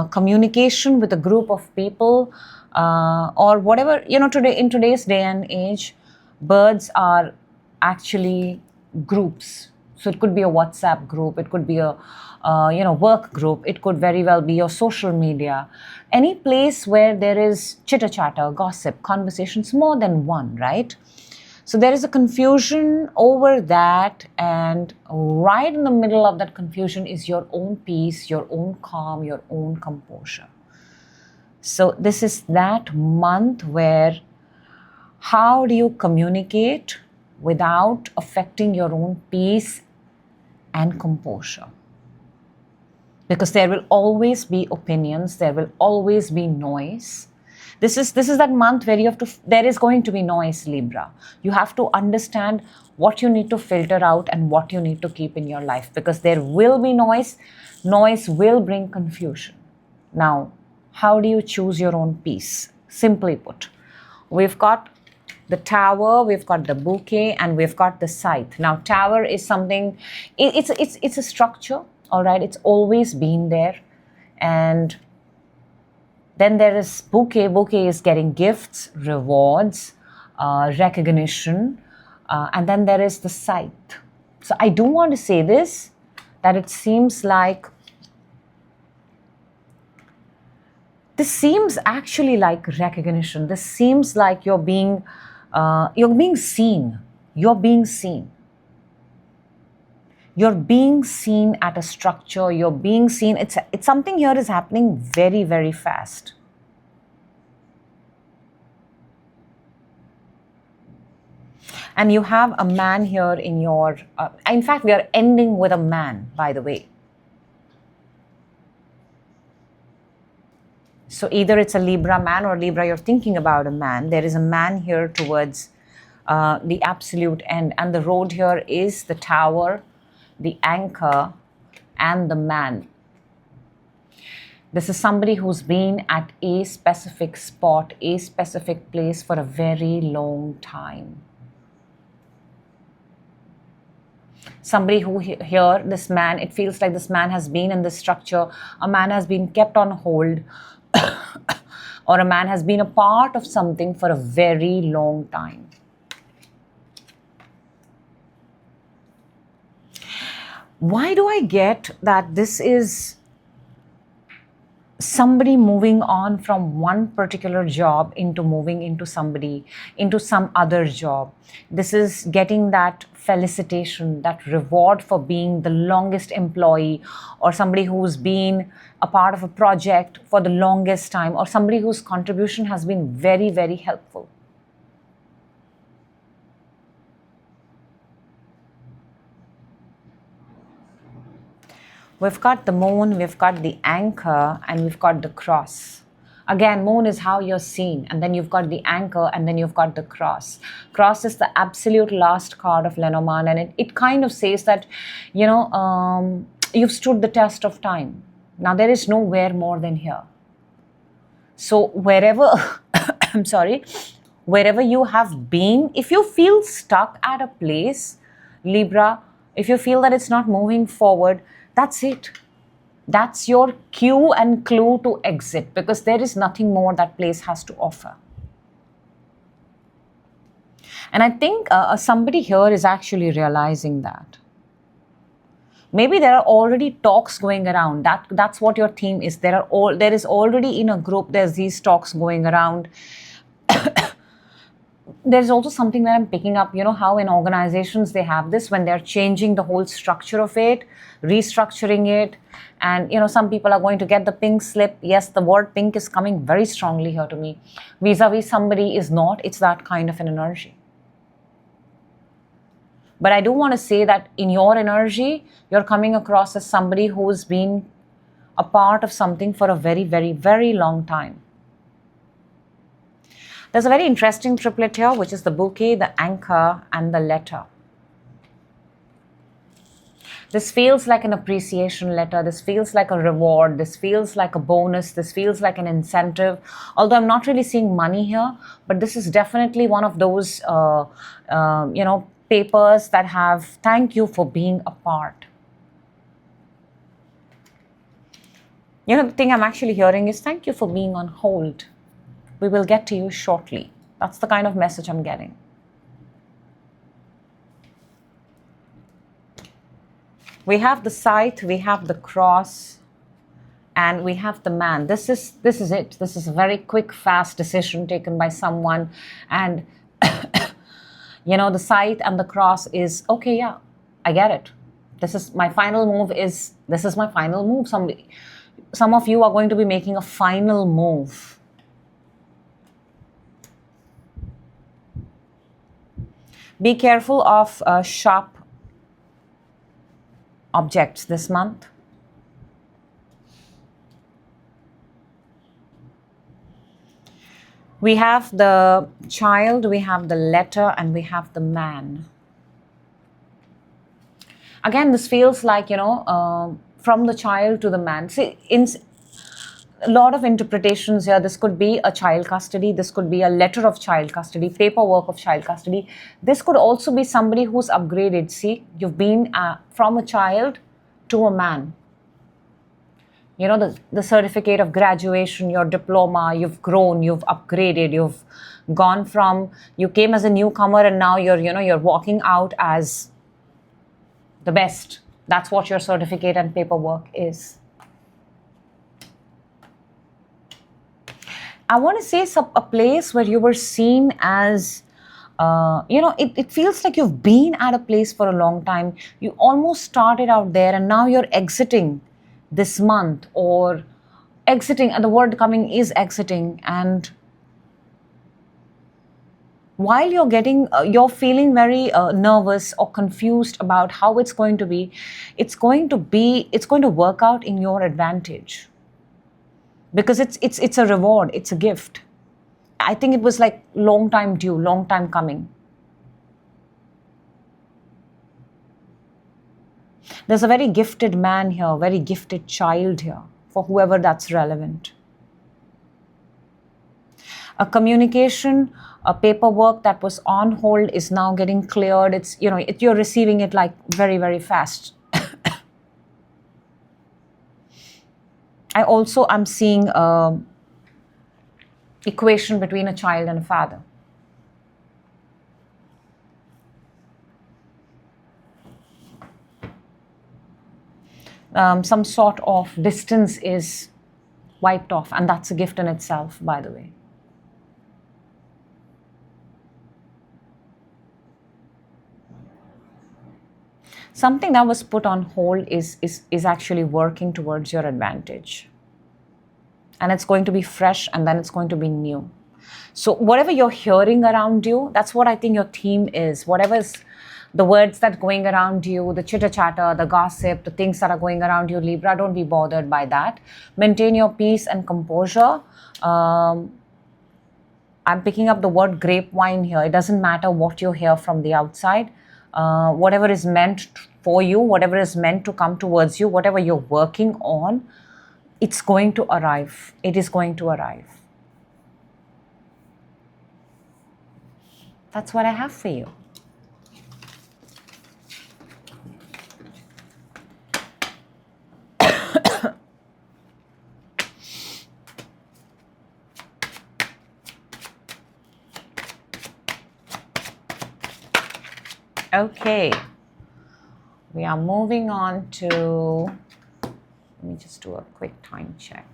communication with a group of people, or whatever, today in today's day and age, birds are actually groups. So it could be a WhatsApp group, it could be a work group, it could very well be your social media, any place where there is chitter chatter, gossip, conversations, more than one, right? So there is a confusion over that, and right in the middle of that confusion is your own peace, your own calm, your own composure. So this is that month where how do you communicate without affecting your own peace and composure? Because there will always be opinions, there will always be noise. This is that month where there is going to be noise, Libra. You have to understand what you need to filter out and what you need to keep in your life, because there will be noise. Noise will bring confusion. Now, how do you choose your own peace? Simply put, we've got the tower, we've got the bouquet, and we've got the scythe. Now, tower is something, it's a structure, all right? It's always been there. And then there is bouquet. Bouquet is getting gifts, rewards, recognition. And then there is the scythe. So I do want to say this, that it seems like, this seems actually like recognition. This seems like you're being seen. You're being seen. You're being seen at a structure. You're being seen. It's something here is happening very, very fast. And you have a man here in your... in fact, we are ending with a man, by the way. So either it's a Libra man or Libra, you're thinking about a man. There is a man here towards the absolute end. And the road here is the tower, the anchor, and the man. This is somebody who's been at a specific spot, a specific place for a very long time. Somebody who here, this man, it feels like this man has been in this structure. A man has been kept on hold. Or a man has been a part of something for a very long time. Why do I get that this is somebody moving on from one particular job into moving into some other job? This is getting that felicitation, that reward for being the longest employee, or somebody who's been a part of a project for the longest time, or somebody whose contribution has been very, very helpful. We've got the moon, we've got the anchor, and we've got the cross. Again, moon is how you're seen, and then you've got the anchor, and then you've got the cross. Cross is the absolute last card of Lenormand, and it kind of says that, you've stood the test of time. Now, there is nowhere more than here. So wherever, I'm sorry, wherever you have been, if you feel stuck at a place, Libra, if you feel that it's not moving forward, that's it. That's your cue and clue to exit, because there is nothing more that place has to offer. And I think somebody here is actually realizing that. Maybe there are already talks going around. That's what your theme is. There is already in a group, there's these talks going around. There's also something that I'm picking up, how in organizations they have this when they're changing the whole structure of it, restructuring it. And, some people are going to get the pink slip. Yes, the word pink is coming very strongly here to me. Vis-a-vis somebody is not. It's that kind of an energy. But I do want to say that in your energy, you're coming across as somebody who's been a part of something for a very, very, very long time. There's a very interesting triplet here, which is the bouquet, the anchor, and the letter. This feels like an appreciation letter. This feels like a reward. This feels like a bonus. This feels like an incentive. Although I'm not really seeing money here, but this is definitely one of those, papers that have thank you for being a part. The thing I'm actually hearing is thank you for being on hold. We will get to you shortly. That's the kind of message I'm getting. We have the scythe, we have the cross, and we have the man. This is it. This is a very quick, fast decision taken by someone. And, the scythe and the cross is, okay, yeah, I get it. This is my final move. Some of you are going to be making a final move. Be careful of sharp objects this month. We have the child, we have the letter, and we have the man. Again, this feels like, from the child to the man. See, a lot of interpretations here. This could be a child custody. This could be a letter of child custody, paperwork of child custody. This could also be somebody who's upgraded. See, you've been from a child to a man. The certificate of graduation, your diploma, you've grown, you've upgraded, you've gone from, you came as a newcomer and now you're walking out as the best. That's what your certificate and paperwork is. I want to say a place where you were seen as, it feels like you've been at a place for a long time. You almost started out there and now you're exiting this month, or exiting, and the word coming is exiting. And while you're feeling very nervous or confused about how it's going to be, it's going to work out in your advantage. Because it's a reward, it's a gift. I think it was like long time due, long time coming. There's a very gifted man here, very gifted child here, for whoever that's relevant. A communication, a paperwork that was on hold is now getting cleared. It's, you're receiving it like very, very fast. I'm seeing an equation between a child and a father. Some sort of distance is wiped off, and that's a gift in itself, by the way. Something that was put on hold is actually working towards your advantage. And it's going to be fresh, and then it's going to be new. So whatever you're hearing around you, that's what I think your theme is. Whatever's the words that going around you, the chitter chatter, the gossip, the things that are going around you, Libra, don't be bothered by that. Maintain your peace and composure. I'm picking up the word grapevine here. It doesn't matter what you hear from the outside. Whatever is meant for you, whatever is meant to come towards you, whatever you're working on, it's going to arrive. It is going to arrive. That's what I have for you. Okay, we are moving on to, let me just do a quick time check.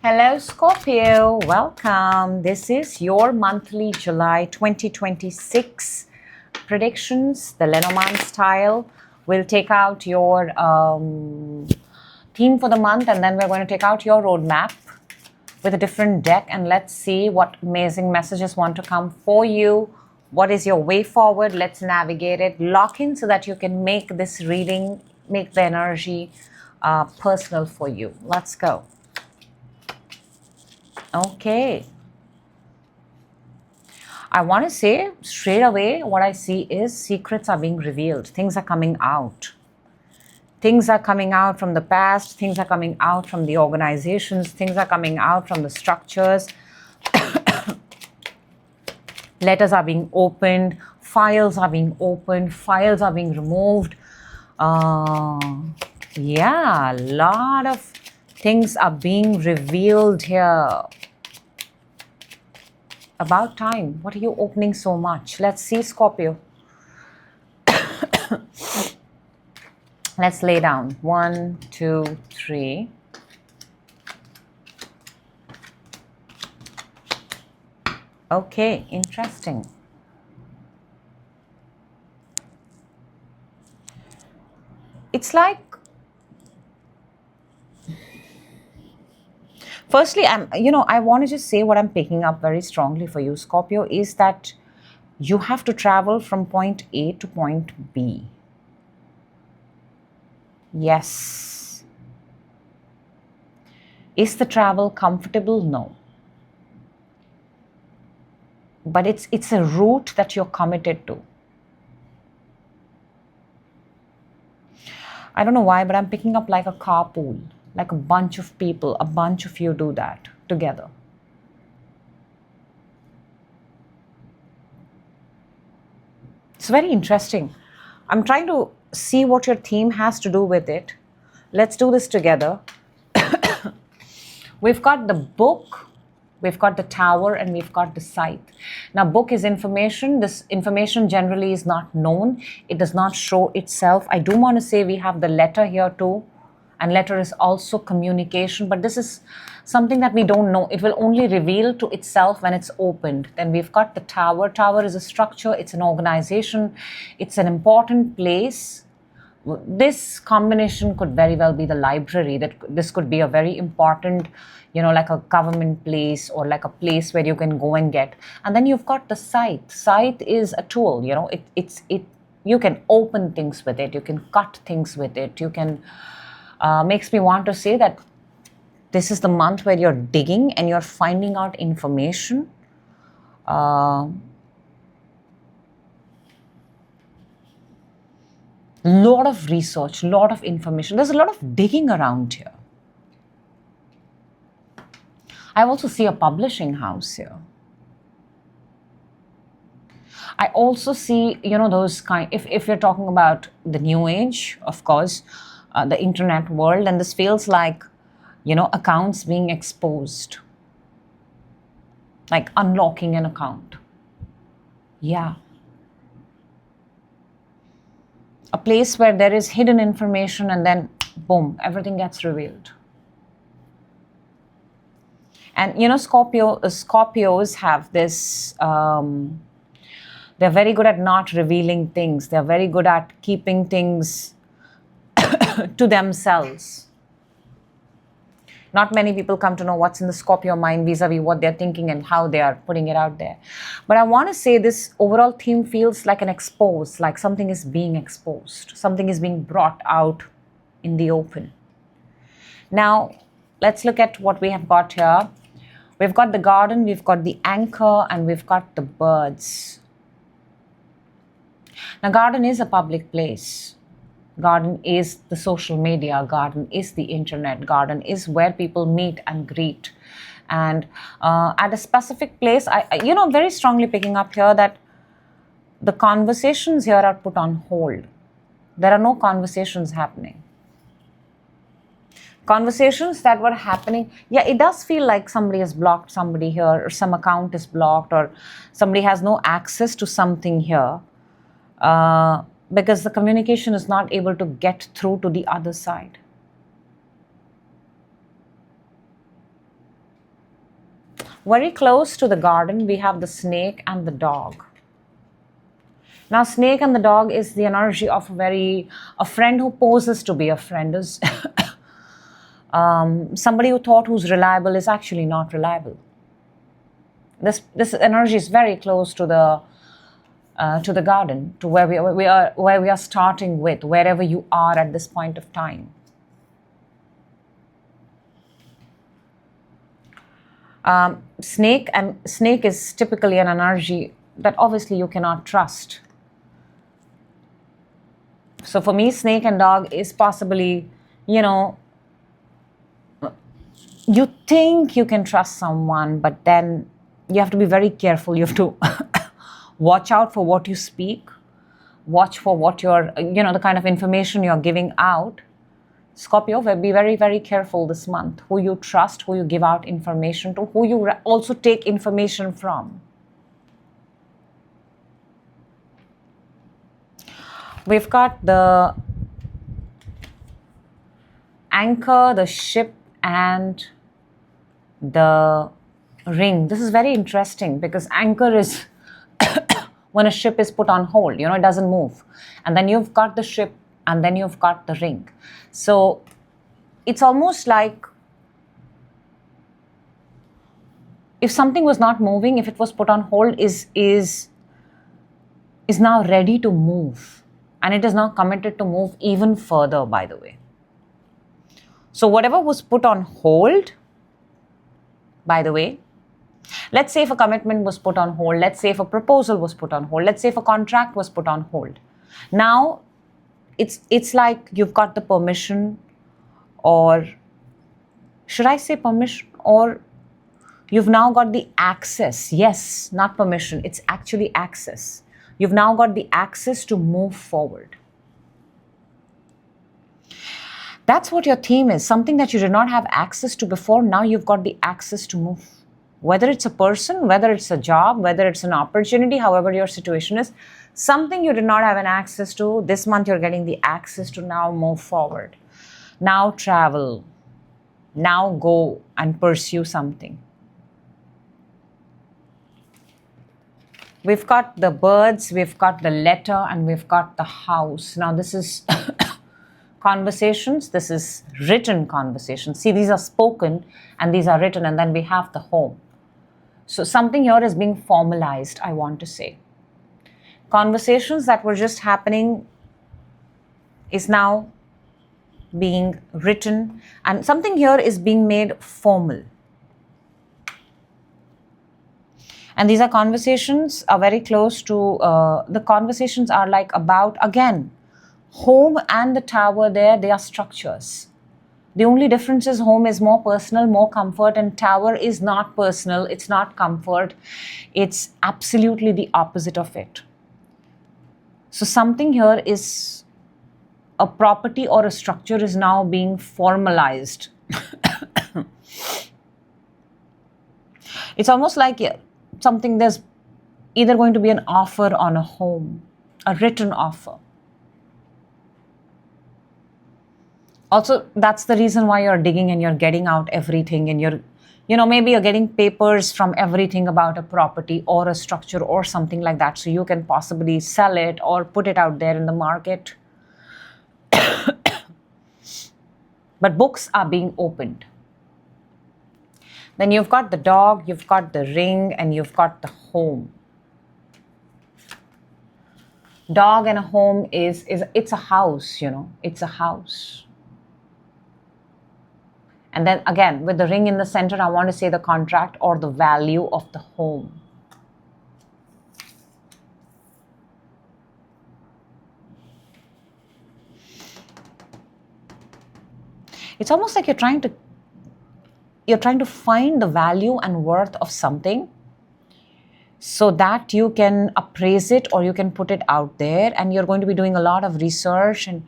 Hello Scorpio, welcome. This is your monthly July 2026 predictions, the Lenormand style. We'll take out your theme for the month, and then we're going to take out your roadmap with a different deck, and let's see what amazing messages want to come for you. What is your way forward? Let's navigate it. Lock in so that you can make this reading, make the energy personal for you. Let's go. Okay. I want to say straight away what I see is secrets are being revealed. Things are coming out. Things are coming out from the past. Things are coming out from the organizations. Things are coming out from the structures. Letters are being opened. Files are being opened. Files are being removed. Yeah, a lot of things are being revealed here. About time. What are you opening so much? Let's see, Scorpio. Let's lay down. 1, 2, 3. Okay, interesting. It's like, firstly, I want to just say what I'm picking up very strongly for you, Scorpio, is that you have to travel from point A to point B. Yes. Is the travel comfortable? No. But it's a route that you're committed to. I don't know why, but I'm picking up like a carpool, like a bunch of people, a bunch of you do that together. It's very interesting. I'm trying to see what your theme has to do with it. Let's do this together. We've got the book, we've got the tower, and we've got the scythe. Now, book is information. This information generally is not known. It does not show itself. I do want to say we have the letter here too. And letter is also communication. But this is something that we don't know. It will only reveal to itself when it's opened. Then we've got the tower. Tower is a structure. It's an organization. It's an important place. This combination could very well be the library. This could be a very important, like a government place or like a place where you can go and get. And then you've got the scythe. Scythe is a tool. You can open things with it. You can cut things with it. You can makes me want to say that this is the month where you're digging and you're finding out information. Lot of research, lot of information. There's a lot of digging around here. I also see a publishing house here. I also see, those kind, if you're talking about the new age, of course, the internet world, and this feels like, accounts being exposed. Like unlocking an account. Yeah. A place where there is hidden information and then, boom, everything gets revealed. And, Scorpios have this, they're very good at not revealing things. They're very good at keeping things to themselves. Not many people come to know what's in the Scorpio mind vis-a-vis what they're thinking and how they are putting it out there. But I want to say this overall theme feels like an expose, like something is being exposed. Something is being brought out in the open. Now, let's look at what we have got here. We've got the garden, we've got the anchor, and we've got the birds. Now, garden is a public place. Garden is the social media. Garden is the internet. Garden is where people meet and greet. And at a specific place, I'm very strongly picking up here that the conversations here are put on hold. There are no conversations happening. Conversations that were happening, it does feel like somebody has blocked somebody here, or some account is blocked, or somebody has no access to something here because the communication is not able to get through to the other side. Very close to the garden, we have the snake and the dog. Now, snake and the dog is the energy of a friend who poses to be a friend. Is somebody who thought who's reliable is actually not reliable. This energy is very close to the garden, to where we are starting with, wherever you are at this point of time. Snake is typically an energy that obviously you cannot trust. So for me, snake and dog is possibly, you think you can trust someone, but then you have to be very careful. You have to watch out for what you speak, watch for what you're, the kind of information you're giving out. Scorpio, be very, very careful this month. Who you trust, who you give out information to, who you also take information from. We've got the anchor, the ship, and the ring. This is very interesting because anchor is when a ship is put on hold, it doesn't move. And then you've got the ship, and then you've got the ring. So it's almost like if something was not moving, if it was put on hold, is now ready to move. And it is now committed to move even further, by the way. So whatever was put on hold, by the way, let's say if a commitment was put on hold, let's say if a proposal was put on hold, let's say if a contract was put on hold. Now, it's like you've got the permission, or should I say permission, or you've now got the access. Yes, not permission, it's actually access. You've now got the access to move forward. That's what your theme is. Something that you did not have access to before, now you've got the access to move. Whether it's a person, whether it's a job, whether it's an opportunity, however your situation is, something you did not have an access to, this month you're getting the access to now move forward. Now travel. Now go and pursue something. We've got the birds, we've got the letter, and we've got the house. Now this is conversations, this is written conversations. See, these are spoken and these are written, and then we have the home. So something here is being formalized, I want to say. Conversations that were just happening is now being written, and something here is being made formal. And these are conversations are very close to, the conversations are like about, again, home and the tower there, they are structures. The only difference is home is more personal, more comfort, and tower is not personal, it's not comfort, it's absolutely the opposite of it. So something here is, a property or a structure is now being formalized. It's almost like something, there's either going to be an offer on a home, a written offer. Also, that's the reason why you're digging and you're getting out everything, and you're, maybe you're getting papers from everything about a property or a structure or something like that, so you can possibly sell it or put it out there in the market. But books are being opened. Then you've got the dog, you've got the ring, and you've got the home. Dog and a home it's a house, you know, it's a house. And then again, with the ring in the center, I want to say the contract or the value of the home. It's almost like you're trying to find the value and worth of something so that you can appraise it or you can put it out there, and you're going to be doing a lot of research and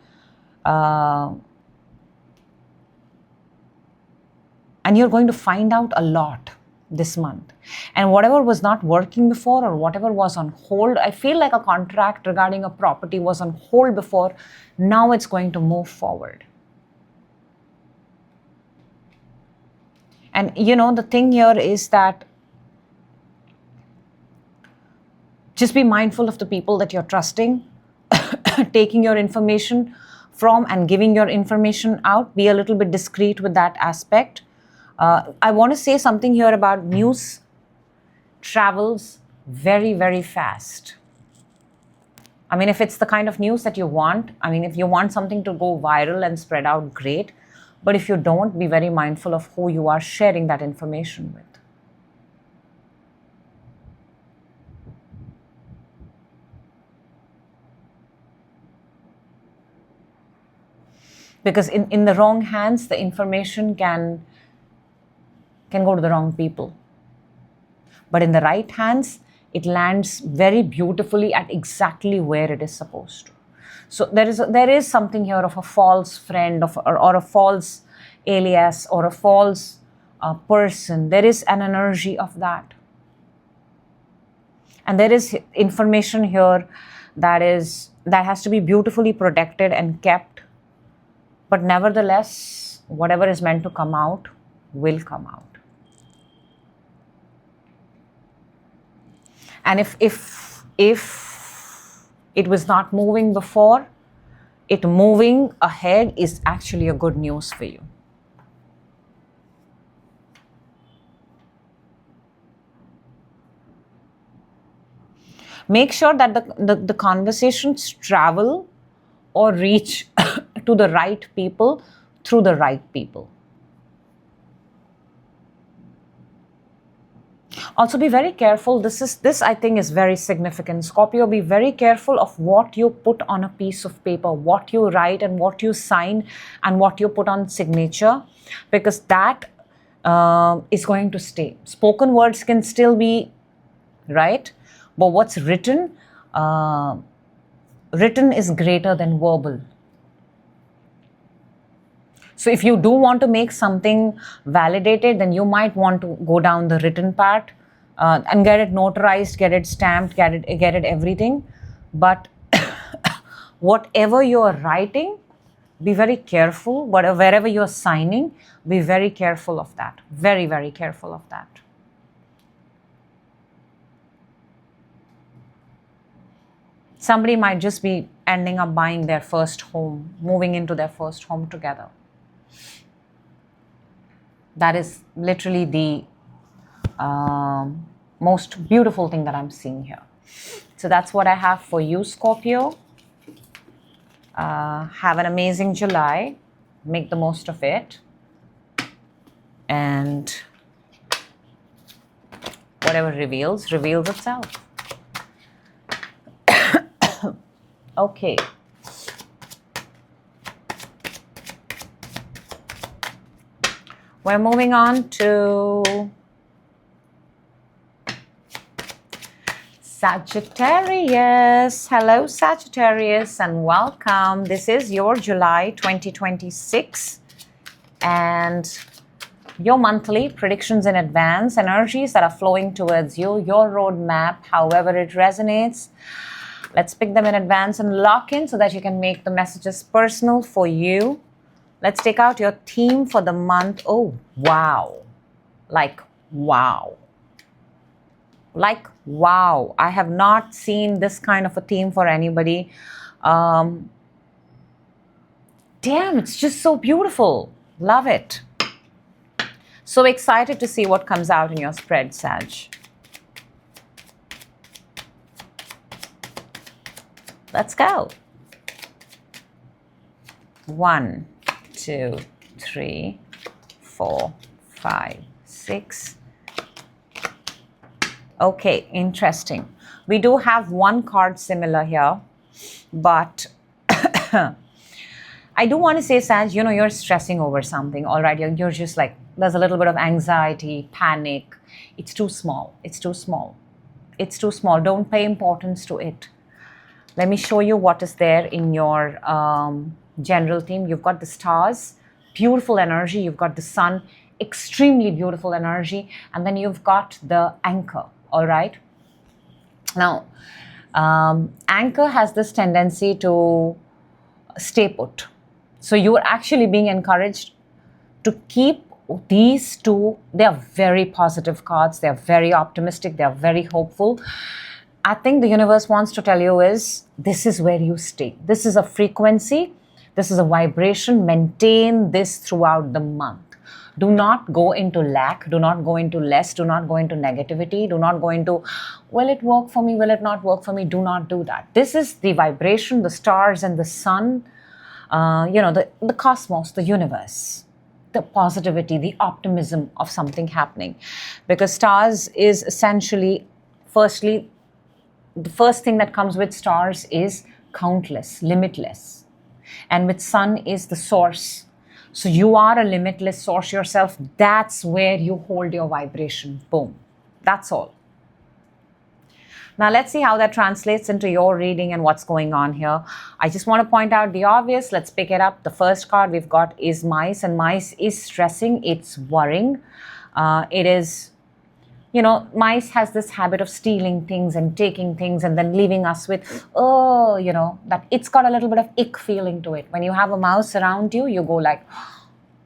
you're going to find out a lot this month. And whatever was not working before or whatever was on hold, I feel like a contract regarding a property was on hold before, now it's going to move forward. And you know, the thing here is that just be mindful of the people that you're trusting, taking your information from and giving your information out. Be a little bit discreet with that aspect. I want to say something here about news travels very, very fast. I mean, if it's the kind of news that you want, I mean, if you want something to go viral and spread out, great. But if you don't, be very mindful of who you are sharing that information with. Because in the wrong hands, the information can go to the wrong people. But in the right hands, it lands very beautifully at exactly where it is supposed to. So there is something here of a false friend or a false alias or a false person. There is an energy of that. And there is information here that has to be beautifully protected and kept. But nevertheless, whatever is meant to come out will come out. And if it was not moving before, it moving ahead is actually a good news for you. Make sure that the conversations travel or reach to the right people through the right people. Also be very careful. This I think is very significant. Scorpio, be very careful of what you put on a piece of paper, what you write and what you sign and what you put on signature, because that is going to stay. Spoken words can still be right, but what's written is greater than verbal. So if you do want to make something validated, then you might want to go down the written part and get it notarized, get it stamped, get it everything. But whatever you are writing, be very careful. Wherever you are signing, be very careful of that. Very, very careful of that. Somebody might just be ending up buying their first home, moving into their first home together. That is literally the most beautiful thing that I'm seeing here. So that's what I have for you, Scorpio. Have an amazing July. Make the most of it. And whatever reveals itself. Okay. We're moving on to Sagittarius. Hello, Sagittarius, and welcome. This is your July 2026 and your monthly predictions in advance, energies that are flowing towards you, your roadmap, however it resonates. Let's pick them in advance and lock in so that you can make the messages personal for you. Let's take out your theme for the month. Oh, wow. Like, wow. Like, wow. I have not seen this kind of a theme for anybody. Damn, it's just so beautiful. Love it. So excited to see what comes out in your spread, Sag. Let's go. 1, 2, 3, 4, 5, 6. Okay, interesting. We do have one card similar here, but I do want to say, Sag, you know, you're stressing over something, all right? You're just like, there's a little bit of anxiety, panic. It's too small. It's too small. It's too small. Don't pay importance to it. Let me show you what is there in your general theme. You've got the stars, beautiful energy. You've got the sun, extremely beautiful energy. And then you've got the anchor, all right? Now, anchor has this tendency to stay put. So you are actually being encouraged to keep these two. They are very positive cards. They are very optimistic. They are very hopeful. I think the universe wants to tell you is, this is where you stay. This is a frequency. This is a vibration. Maintain this throughout the month. Do not go into lack. Do not go into less. Do not go into negativity. Do not go into, will it work for me? Will it not work for me? Do not do that. This is the vibration, the stars and the sun, the cosmos, the universe, the positivity, the optimism of something happening. Because stars is essentially, firstly, the first thing that comes with stars is countless, limitless. And with sun is the source. So you are a limitless source yourself. That's where you hold your vibration. Boom. That's all. Now let's see how that translates into your reading and what's going on here. I just want to point out the obvious. Let's pick it up. The first card we've got is mice, and mice is stressing. It's worrying. It is, mice has this habit of stealing things and taking things and then leaving us with, that it's got a little bit of ick feeling to it. When you have a mouse around you, you go like,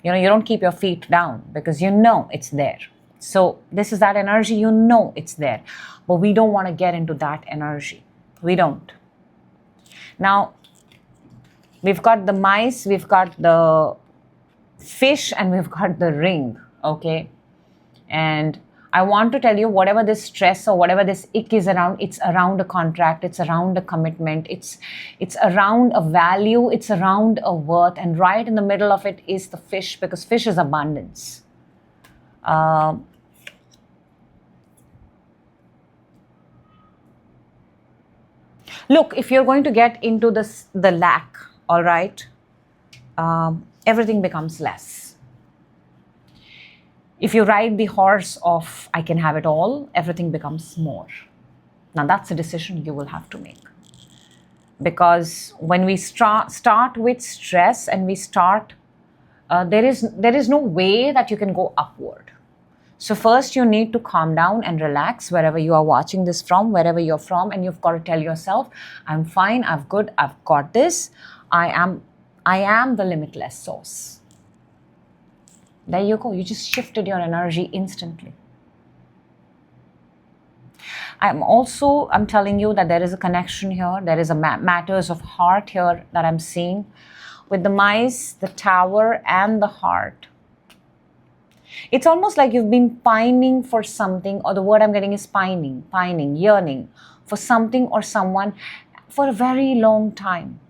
you don't keep your feet down because you know it's there. So this is that energy, it's there. But we don't want to get into that energy. We don't. Now, we've got the mice, we've got the fish, and we've got the ring, okay? And I want to tell you, whatever this stress or whatever this ick is around, it's around a contract, it's around a commitment, it's around a value, it's around a worth, and right in the middle of it is the fish, because fish is abundance. Look, if you're going to get into the lack, all right, everything becomes less. If you ride the horse of, I can have it all, everything becomes more. Now that's a decision you will have to make. Because when we start with stress and we start, there is no way that you can go upward. So first you need to calm down and relax wherever you are watching this from, wherever you're from, and you've got to tell yourself, I'm fine, I'm good, I've got this, I am the limitless source. There you go. You just shifted your energy instantly. I'm telling you that there is a connection here. There is a matters of heart here that I'm seeing. With the mice, the tower, and the heart. It's almost like you've been pining for something, or the word I'm getting is pining, yearning for something or someone for a very long time.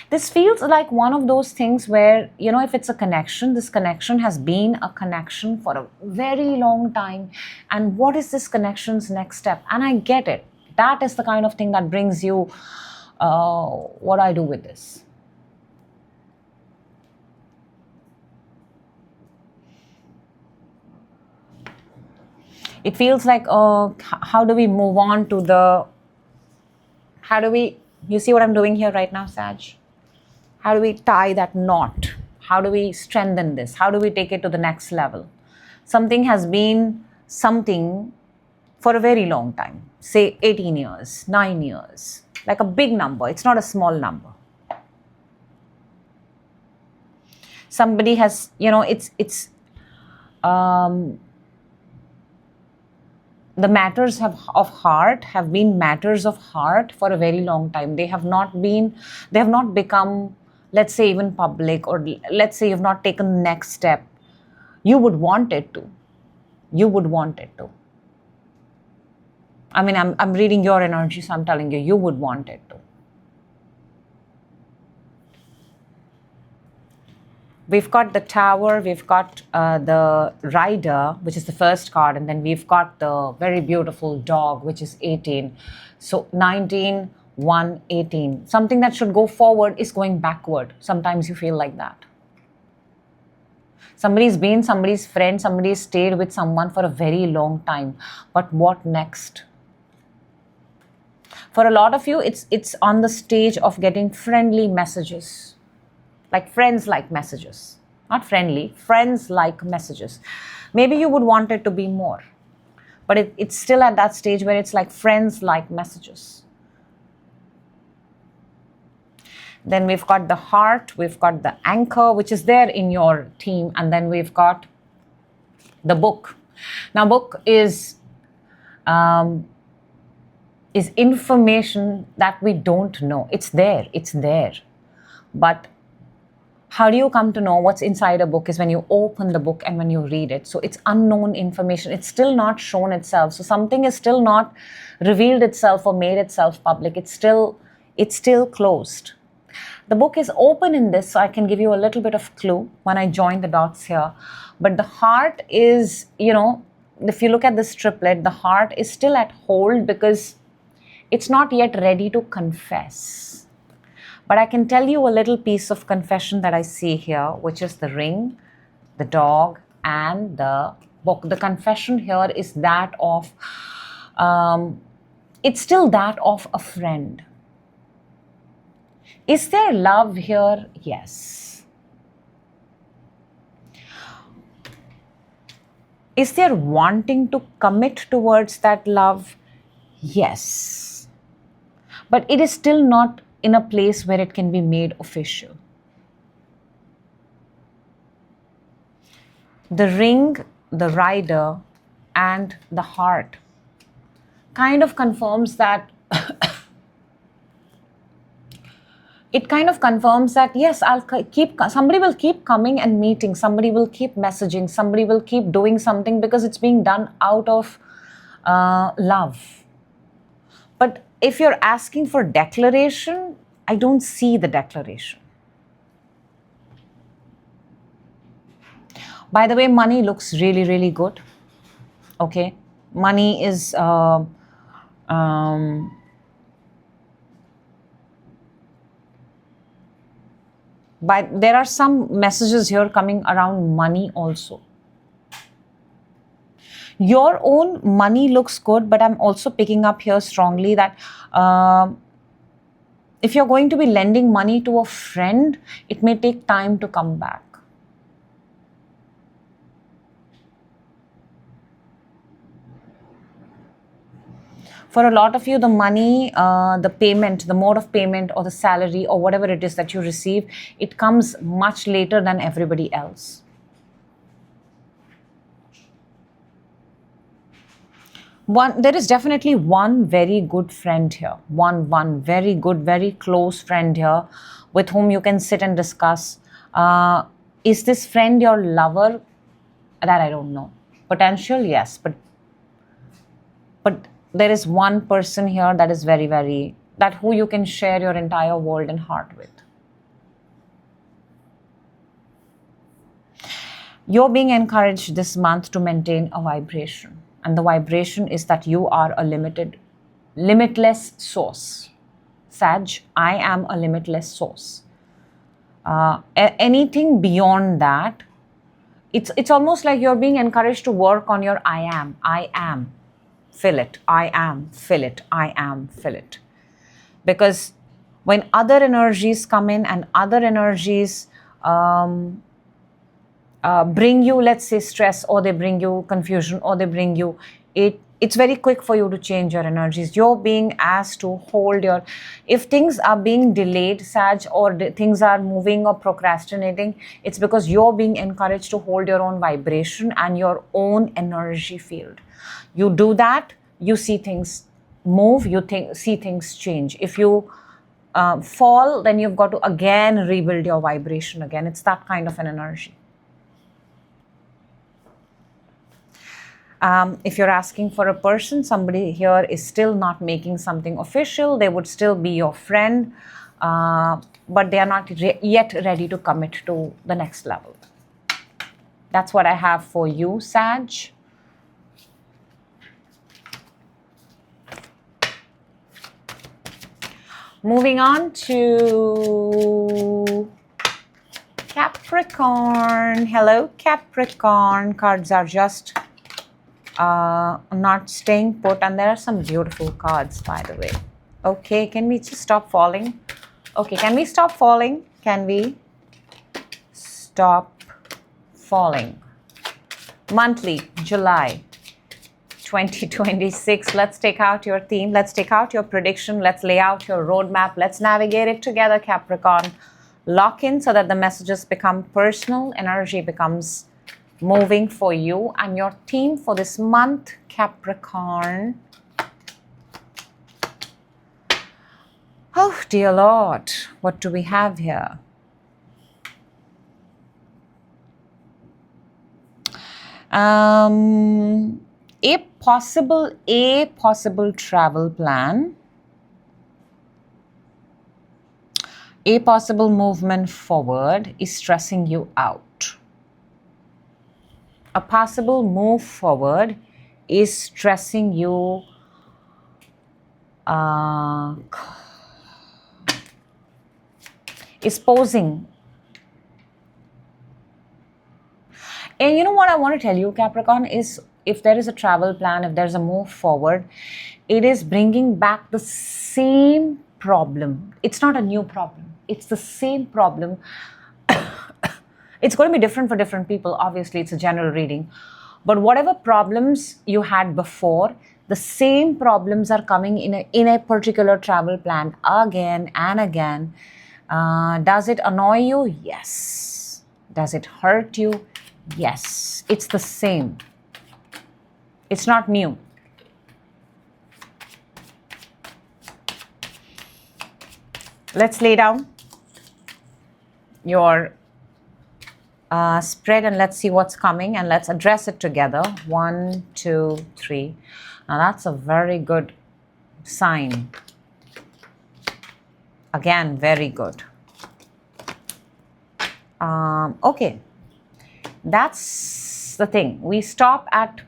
This feels like one of those things where, if it's a connection, this connection has been a connection for a very long time. And what is this connection's next step? And I get it. That is the kind of thing that brings you, what I do with this. It feels like, how do we move on to you see what I'm doing here right now, Sag? How do we tie that knot? How do we strengthen this? How do we take it to the next level? Something has been something for a very long time, say 18 years, 9 years, like a big number. It's not a small number. Somebody has, the matters of heart have been matters of heart for a very long time. They have not become let's say even public, or let's say you've not taken the next step, you would want it to. You would want it to. I mean, I'm reading your energy, so I'm telling you, you would want it to. We've got the Tower, we've got the Rider, which is the first card, and then we've got the very beautiful Dog, which is 18. So 19, 1, 18. Something that should go forward is going backward. Sometimes you feel like that. Somebody's been somebody's friend, somebody's stayed with someone for a very long time. But what next? For a lot of you, it's on the stage of getting friendly messages. Like friends-like messages. Not friendly, friends-like messages. Maybe you would want it to be more. But it's still at that stage where it's like friends-like messages. Then we've got the Heart, we've got the Anchor, which is there in your team. And then we've got the Book. Now, Book is information that we don't know. It's there. But how do you come to know what's inside a book is when you open the book and when you read it. So it's unknown information. It's still not shown itself. So something is still not revealed itself or made itself public. It's still closed. The book is open in this, so I can give you a little bit of clue when I join the dots here. But the Heart is, if you look at this triplet, the Heart is still at hold because it's not yet ready to confess. But I can tell you a little piece of confession that I see here, which is the Ring, the Dog, and the Book. The confession here is that of, it's still that of a friend. Is there love here? Yes. Is there wanting to commit towards that love? Yes. But it is still not in a place where it can be made official. The Ring, the Rider, and the Heart kind of confirms that it kind of confirms that, yes, somebody will keep coming and meeting, somebody will keep messaging, somebody will keep doing something because it's being done out of love. But if you're asking for declaration, I don't see the declaration. By the way, money looks really, really good. Okay. Money is, but there are some messages here coming around money also. Your own money looks good, but I'm also picking up here strongly that if you're going to be lending money to a friend, it may take time to come back. For a lot of you, the money, the payment, the mode of payment or the salary or whatever it is that you receive, it comes much later than everybody else. There is definitely one very good friend here. One very good, very close friend here with whom you can sit and discuss. Is this friend your lover? That I don't know. Potential, yes. But there is one person here that is very, very, that who you can share your entire world and heart with. You're being encouraged this month to maintain a vibration. And the vibration is that you are a limitless source. Sag, I am a limitless source. Anything beyond that, it's almost like you're being encouraged to work on your I am. Fill it. I am. Fill it. I am. Fill it. Because when other energies come in and other energies bring you, let's say, stress, or they bring you confusion, or they bring you, it's very quick for you to change your energies. You're being asked to hold your, if things are being delayed, Sag, or things are moving or procrastinating, it's because you're being encouraged to hold your own vibration and your own energy field. You do that, you see things move, see things change. If you fall, then you've got to again rebuild your vibration again. It's that kind of an energy. If you're asking for a person, somebody here is still not making something official. They would still be your friend, but they are not yet ready to commit to the next level. That's what I have for you, Sag. Moving on to Capricorn. Hello, Capricorn. Cards are just not staying put, and there are some beautiful cards, by the way. Okay, can we just stop falling? Okay, can we stop falling? Can we stop falling? Monthly, July 2026. Let's take out your theme. Let's take out your prediction. Let's lay out your roadmap. Let's navigate it together, Capricorn. Lock in so that the messages become personal. Energy becomes moving for you. And your theme for this month, Capricorn. Oh, dear Lord. What do we have here? A possible travel plan, a possible movement forward is stressing you out. A possible move forward is stressing you is posing. And you know what I want to tell you, Capricorn, is if there is a travel plan, if there's a move forward, it is bringing back the same problem. It's not a new problem. It's the same problem. It's going to be different for different people. Obviously, it's a general reading. But whatever problems you had before, the same problems are coming in a particular travel plan again and again. Does it annoy you? Yes. Does it hurt you? Yes. It's the same. It's not new. Let's lay down your spread and let's see what's coming and let's address it together. 1, 2, 3. Now that's a very good sign. Again, very good. Okay. That's the thing. We stop at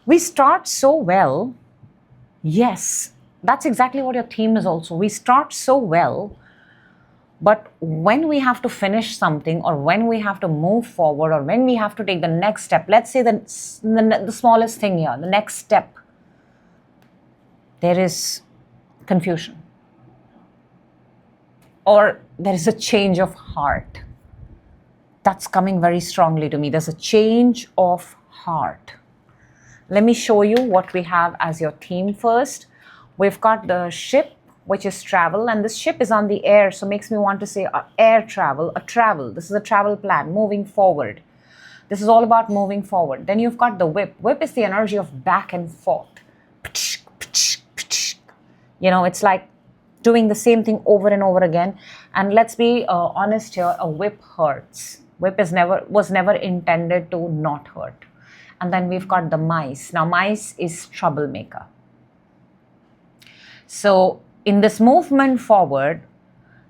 we start so well. Yes, that's exactly what your theme is also. We start so well, but when we have to finish something or when we have to move forward or when we have to take the next step, let's say the smallest thing here, the next step, there is confusion. Or there is a change of heart. That's coming very strongly to me. There's a change of heart. Let me show you what we have as your theme first. We've got the ship, which is travel, and this ship is on the air, so makes me want to say air travel, a travel. This is a travel plan, moving forward. This is all about moving forward. Then you've got the whip. Whip is the energy of back and forth. You know, it's like doing the same thing over and over again. And let's be honest here, a whip hurts. Whip was never intended to not hurt. And then we've got the mice. Now, mice is troublemaker. So in this movement forward,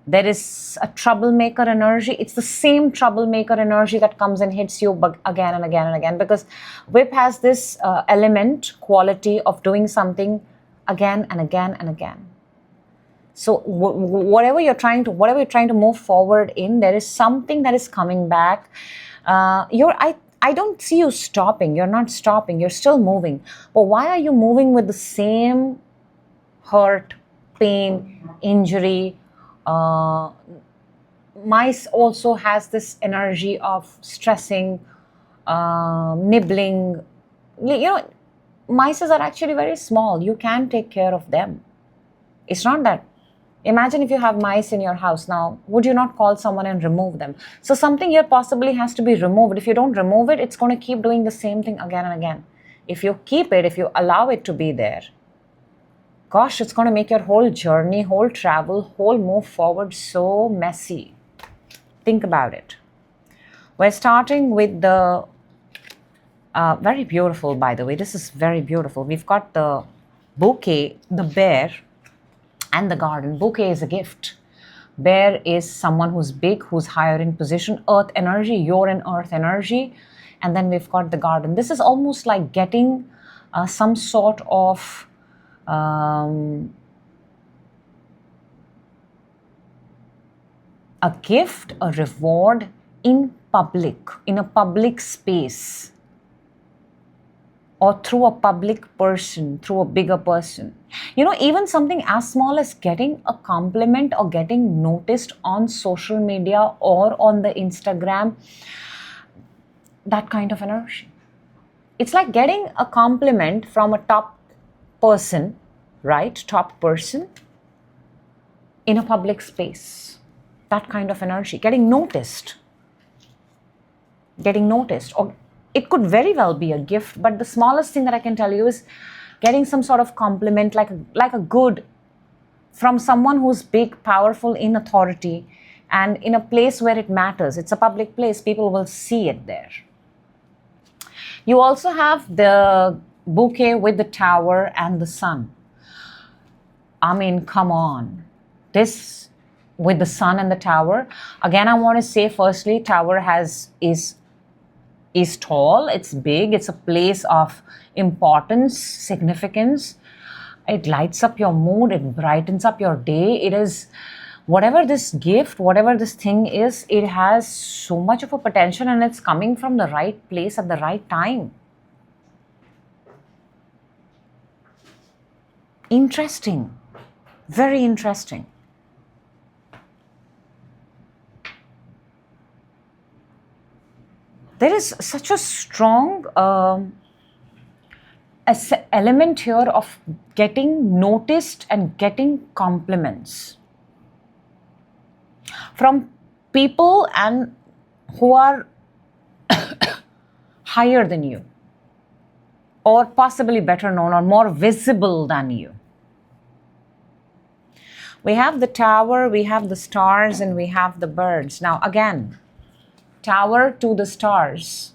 there is a troublemaker energy. It's the same troublemaker energy that comes and hits you again and again and again, because whip has this element, quality of doing something again and again and again. So whatever you're trying to move forward in, there is something that is coming back. I don't see you stopping. You're not stopping. You're still moving. But why are you moving with the same hurt, pain, injury? Mice also has this energy of stressing, nibbling. You know, mice are actually very small. You can take care of them. It's not that. Imagine if you have mice in your house now, would you not call someone and remove them? So something here possibly has to be removed. If you don't remove it, it's going to keep doing the same thing again and again. if you keep it, if you allow it to be there, gosh, it's going to make your whole journey, whole travel, whole move forward so messy. Think about it. We're starting with the very beautiful, by the way. This is very beautiful. We've got the bouquet, the bear, and the garden. Bouquet is a gift. Bear is someone who's big, who's higher in position. Earth energy, you're in earth energy. And then we've got the garden. This is almost like getting some sort of a gift, a reward in public, in a public space, or through a public person, through a bigger person. You know, even something as small as getting a compliment or getting noticed on social media or on the Instagram, that kind of energy. It's like getting a compliment from a top person, right? Top person in a public space. That kind of energy. Getting noticed. Or it could very well be a gift, but the smallest thing that I can tell you is getting some sort of compliment, like a good, from someone who's big, powerful, in authority, and in a place where it matters. It's a public place. People will see it there. You also have the bouquet with the tower and the sun. I mean, come on. This with the sun and the tower. Again, I want to say firstly, tower is tall, it's big, it's a place of importance, significance. It lights up your mood, it brightens up your day. It is, whatever this gift, whatever this thing is, it has so much of a potential, and it's coming from the right place at the right time. Interesting. Very interesting. There is such a strong element here of getting noticed and getting compliments from people and who are higher than you, or possibly better known or more visible than you. We have the tower, we have the stars, and we have the birds. Now again, tower to the stars.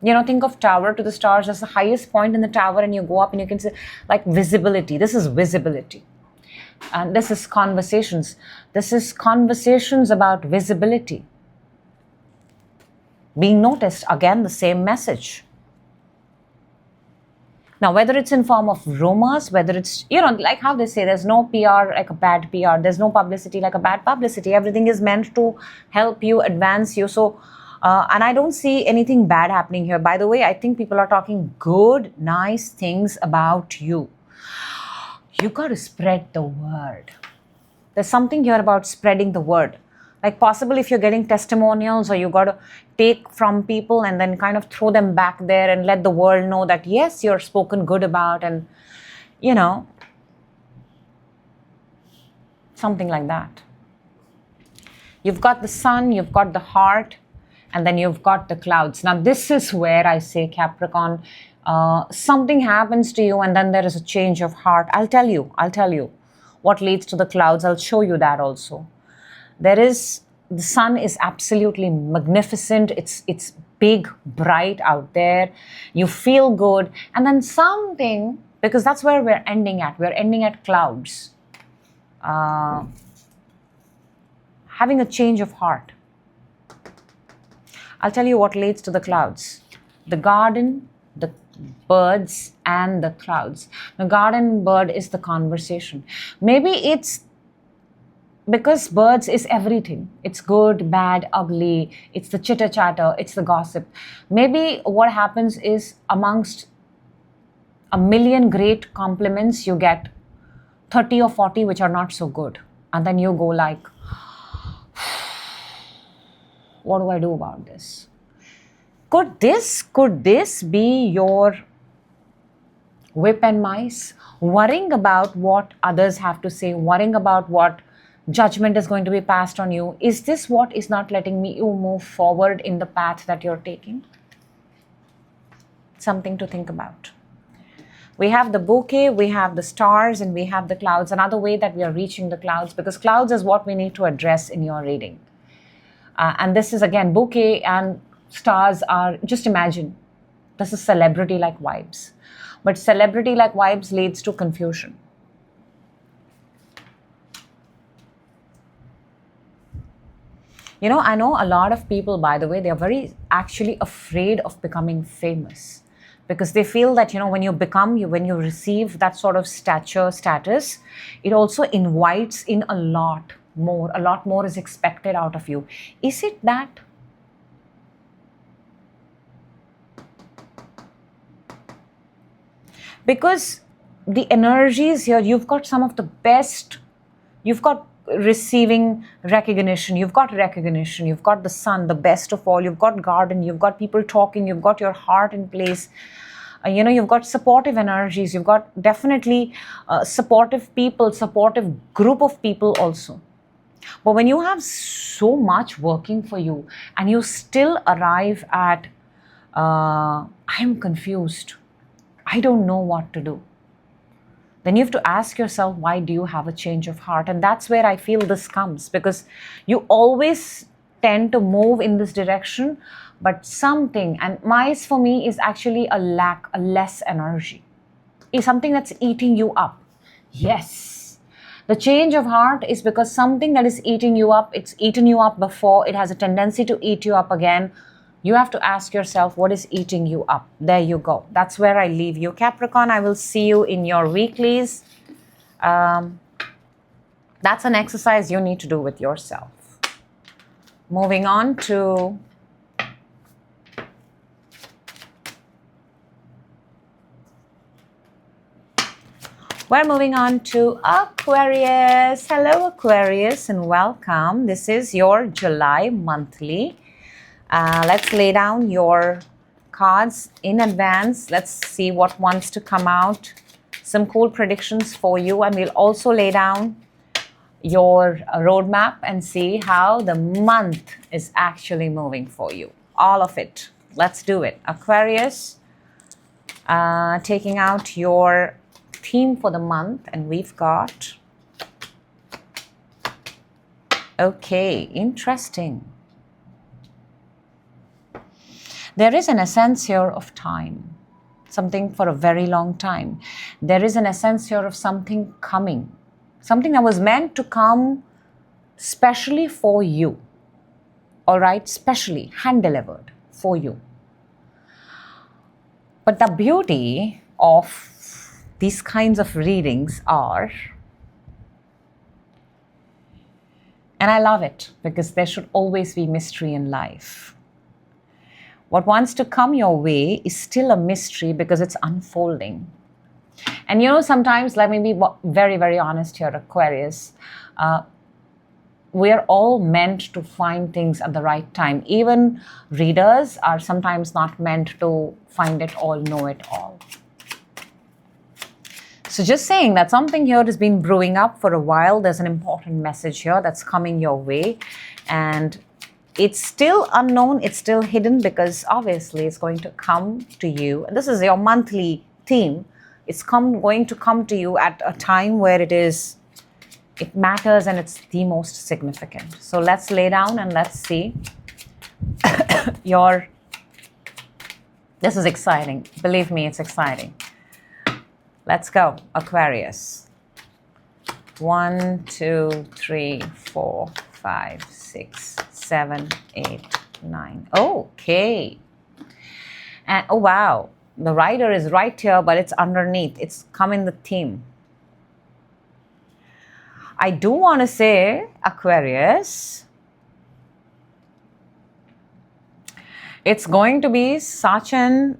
You know, think of tower to the stars as the highest point in the tower, and you go up and you can see like visibility. This is visibility. And this is conversations. This is conversations about visibility. Being noticed, again, the same message. Now, whether it's in form of rumors, whether it's, you know, like how they say there's no PR like a bad PR, there's no publicity like a bad publicity. Everything is meant to help you, advance you. So, and I don't see anything bad happening here. By the way, I think people are talking good, nice things about you. You got to spread the word. There's something here about spreading the word. Like possible if you're getting testimonials, or you got to take from people and then kind of throw them back there and let the world know that yes, you're spoken good about, and you know, something like that. You've got the sun, you've got the heart, and then you've got the clouds. Now this is where I say, Capricorn, something happens to you and then there is a change of heart. I'll tell you what leads to the clouds. I'll show you that also. The sun is absolutely magnificent. It's big, bright out there. You feel good. And then something, because that's where we're ending at. We're ending at clouds. Having a change of heart. I'll tell you what leads to the clouds. The garden, the birds, and the clouds. The garden bird is the conversation. Maybe it's because birds is everything. It's good, bad, ugly. It's the chitter chatter. It's the gossip. Maybe what happens is amongst a million great compliments, you get 30 or 40 which are not so good. And then you go like, what do I do about this? Could this be your whip and mice? Worrying about what others have to say, worrying about what judgment is going to be passed on you. Is this what is not letting you move forward in the path that you're taking? Something to think about. We have the bouquet, we have the stars, and we have the clouds. Another way that we are reaching the clouds, because clouds is what we need to address in your reading. And this is again, bouquet and stars are, just imagine, this is celebrity-like vibes. But celebrity-like vibes leads to confusion. You know, I know a lot of people, by the way, they are very actually afraid of becoming famous, because they feel that, you know, when you receive that sort of status, it also invites in a lot more is expected out of you. Is it that? Because the energies here, you've got some of the best, you've got receiving recognition, you've got the sun, the best of all, you've got garden, you've got people talking, you've got your heart in place, you know, you've got supportive energies, you've got definitely supportive people, supportive group of people also. But when you have so much working for you and you still arrive at I'm confused, I don't know what to do, then you have to ask yourself, why do you have a change of heart? And that's where I feel this comes, because you always tend to move in this direction, but something, and mice for me is actually a less energy. Is something that's eating you up. Yes. The change of heart is because something that is eating you up, it's eaten you up before, it has a tendency to eat you up again. You have to ask yourself, what is eating you up? There you go. That's where I leave you. Capricorn, I will see you in your weeklies. That's an exercise you need to do with yourself. Moving on to Aquarius. Hello, Aquarius, and welcome. This is your July monthly. Let's lay down your cards in advance. Let's see what wants to come out. Some cool predictions for you. And we'll also lay down your roadmap and see how the month is actually moving for you. All of it. Let's do it. Aquarius, taking out your theme for the month. And we've got... Okay, interesting. There is an essence here of time, something for a very long time. There is an essence here of something coming, something that was meant to come specially for you, all right, specially hand-delivered for you. But the beauty of these kinds of readings are, and I love it because there should always be mystery in life. What wants to come your way is still a mystery because it's unfolding. And you know, sometimes, let me be very, very honest here, Aquarius. We are all meant to find things at the right time. Even readers are sometimes not meant to find it all, know it all. So just saying that something here has been brewing up for a while. There's an important message here that's coming your way. And it's still unknown, it's still hidden, because obviously it's going to come to you. And this is your monthly theme. It's going to come to you at a time where it matters and it's the most significant. So let's lay down and let's see this is exciting. Believe me, it's exciting. Let's go, Aquarius. 1, 2, 3, 4, 5, 6, 7, 8, 9. Okay. And oh wow, the rider is right here, but it's underneath. It's come in the theme. I do want to say, Aquarius, it's going to be such an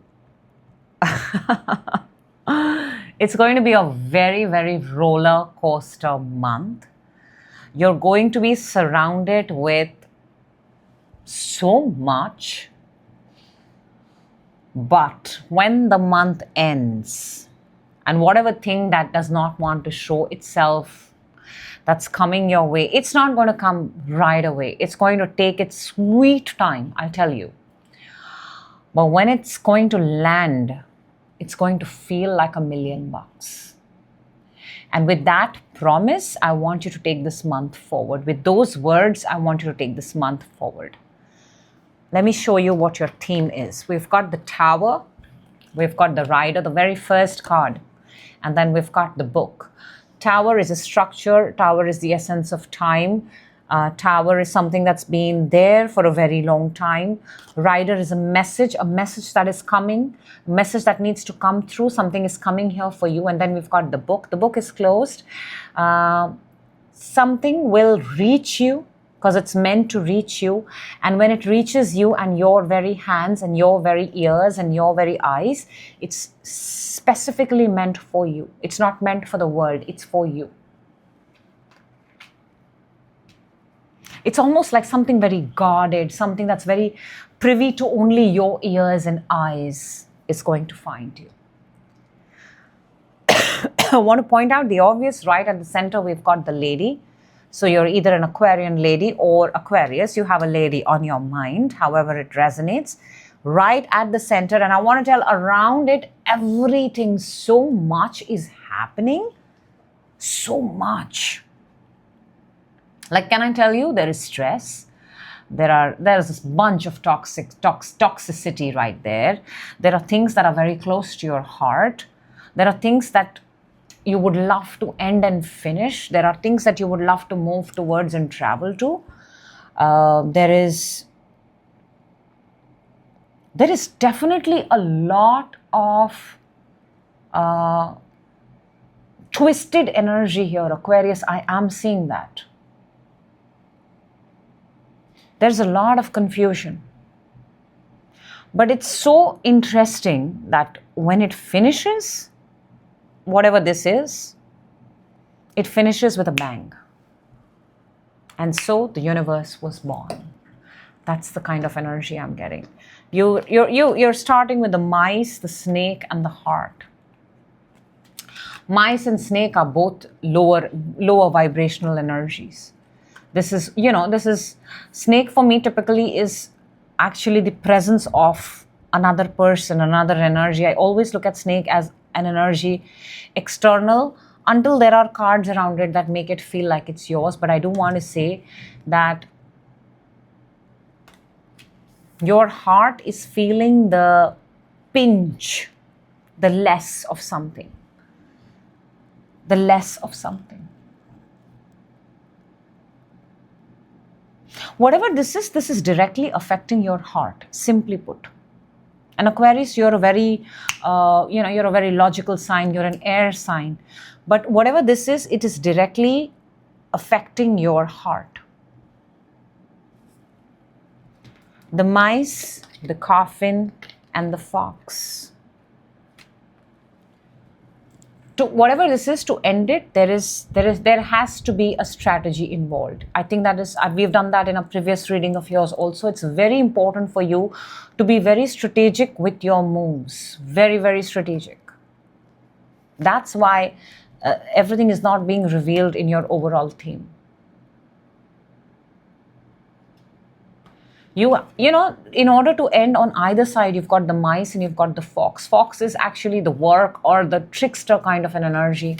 it's going to be a very, very roller coaster month. You're going to be surrounded with so much, but when the month ends, and whatever thing that does not want to show itself that's coming your way, it's not going to come right away. It's going to take its sweet time, I'll tell you. But when it's going to land, it's going to feel like $1,000,000. And with that promise, I want you to take this month forward. With those words, I want you to take this month forward. Let me show you what your theme is. We've got the Tower, we've got the Rider, the very first card, and then we've got the Book. Tower is a structure, Tower is the essence of time. Tower is something that's been there for a very long time. Rider is a message that is coming, a message that needs to come through. Something is coming here for you. And then we've got the Book. The Book is closed. Something will reach you because it's meant to reach you. And when it reaches you and your very hands and your very ears and your very eyes, it's specifically meant for you. It's not meant for the world. It's for you. It's almost like something very guarded, something that's very privy to only your ears and eyes is going to find you. I want to point out the obvious. Right at the center, we've got the Lady. So you're either an Aquarian lady or Aquarius. You have a lady on your mind, however it resonates. Right at the center, and I want to tell around it, everything, so much is happening. So much. Like, can I tell you, there is stress. There's this bunch of toxicity right there. There are things that are very close to your heart. There are things that you would love to end and finish. There are things that you would love to move towards and travel to. There is definitely a lot of twisted energy here, Aquarius. I am seeing that. There's a lot of confusion. But it's so interesting that when it finishes, whatever this is, it finishes with a bang. And so the universe was born. That's the kind of energy I'm getting. You're starting with the Mice, the Snake, and the Heart. Mice and Snake are both lower vibrational energies. This is Snake for me typically is actually the presence of another person, another energy. I always look at Snake as an energy external until there are cards around it that make it feel like it's yours. But I do want to say that your heart is feeling the pinch, the less of something. The less of something. Whatever this is directly affecting your heart, simply put. And Aquarius, you're a very, you're a very logical sign. You're an air sign. But whatever this is, it is directly affecting your heart. The Mice, the Coffin, and the Fox. To whatever this is, to end it, there has to be a strategy involved. I think that is, we've done that in a previous reading of yours also. It's very important for you to be very strategic with your moves. Very, very strategic. That's why everything is not being revealed in your overall theme. You know, in order to end on either side, you've got the Mice and you've got the Fox. Fox is actually the work or the trickster kind of an energy.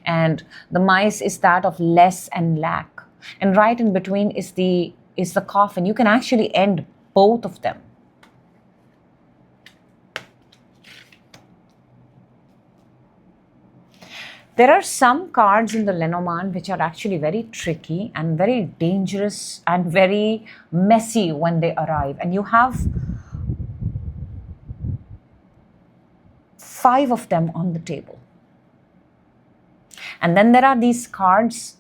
And the Mice is that of less and lack. And right in between is the Coffin. You can actually end both of them. There are some cards in the Lenormand which are actually very tricky and very dangerous and very messy when they arrive. And you have 5 of them on the table. And then there are these cards,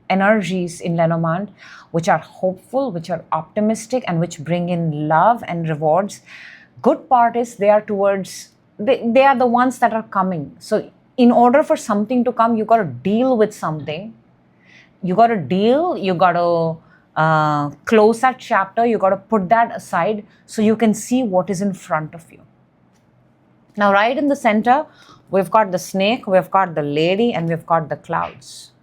energies in Lenormand, which are hopeful, which are optimistic, and which bring in love and rewards. Good part is they are the ones that are coming. So in order for something to come, you got to deal with something. You got to close that chapter. You got to put that aside so you can see what is in front of you. Now, right in the center, we've got the Snake, we've got the Lady, and we've got the Clouds.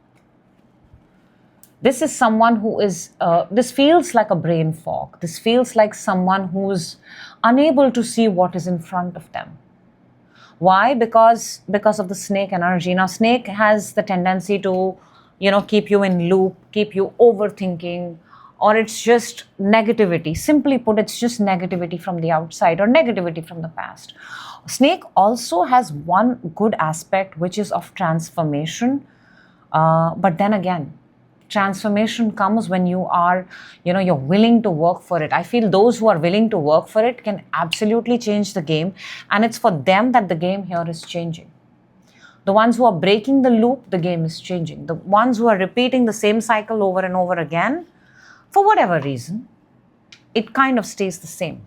This is someone who is, this feels like a brain fog. This feels like someone who's unable to see what is in front of them. Why? Because of the snake energy. Now, snake has the tendency to, keep you in loop, keep you overthinking, or it's just negativity. Simply put, it's just negativity from the outside or negativity from the past. Snake also has one good aspect, which is of transformation. But then again, transformation comes when you are, you're willing to work for it. I feel those who are willing to work for it can absolutely change the game. And it's for them that the game here is changing. The ones who are breaking the loop, the game is changing. The ones who are repeating the same cycle over and over again, for whatever reason, it kind of stays the same.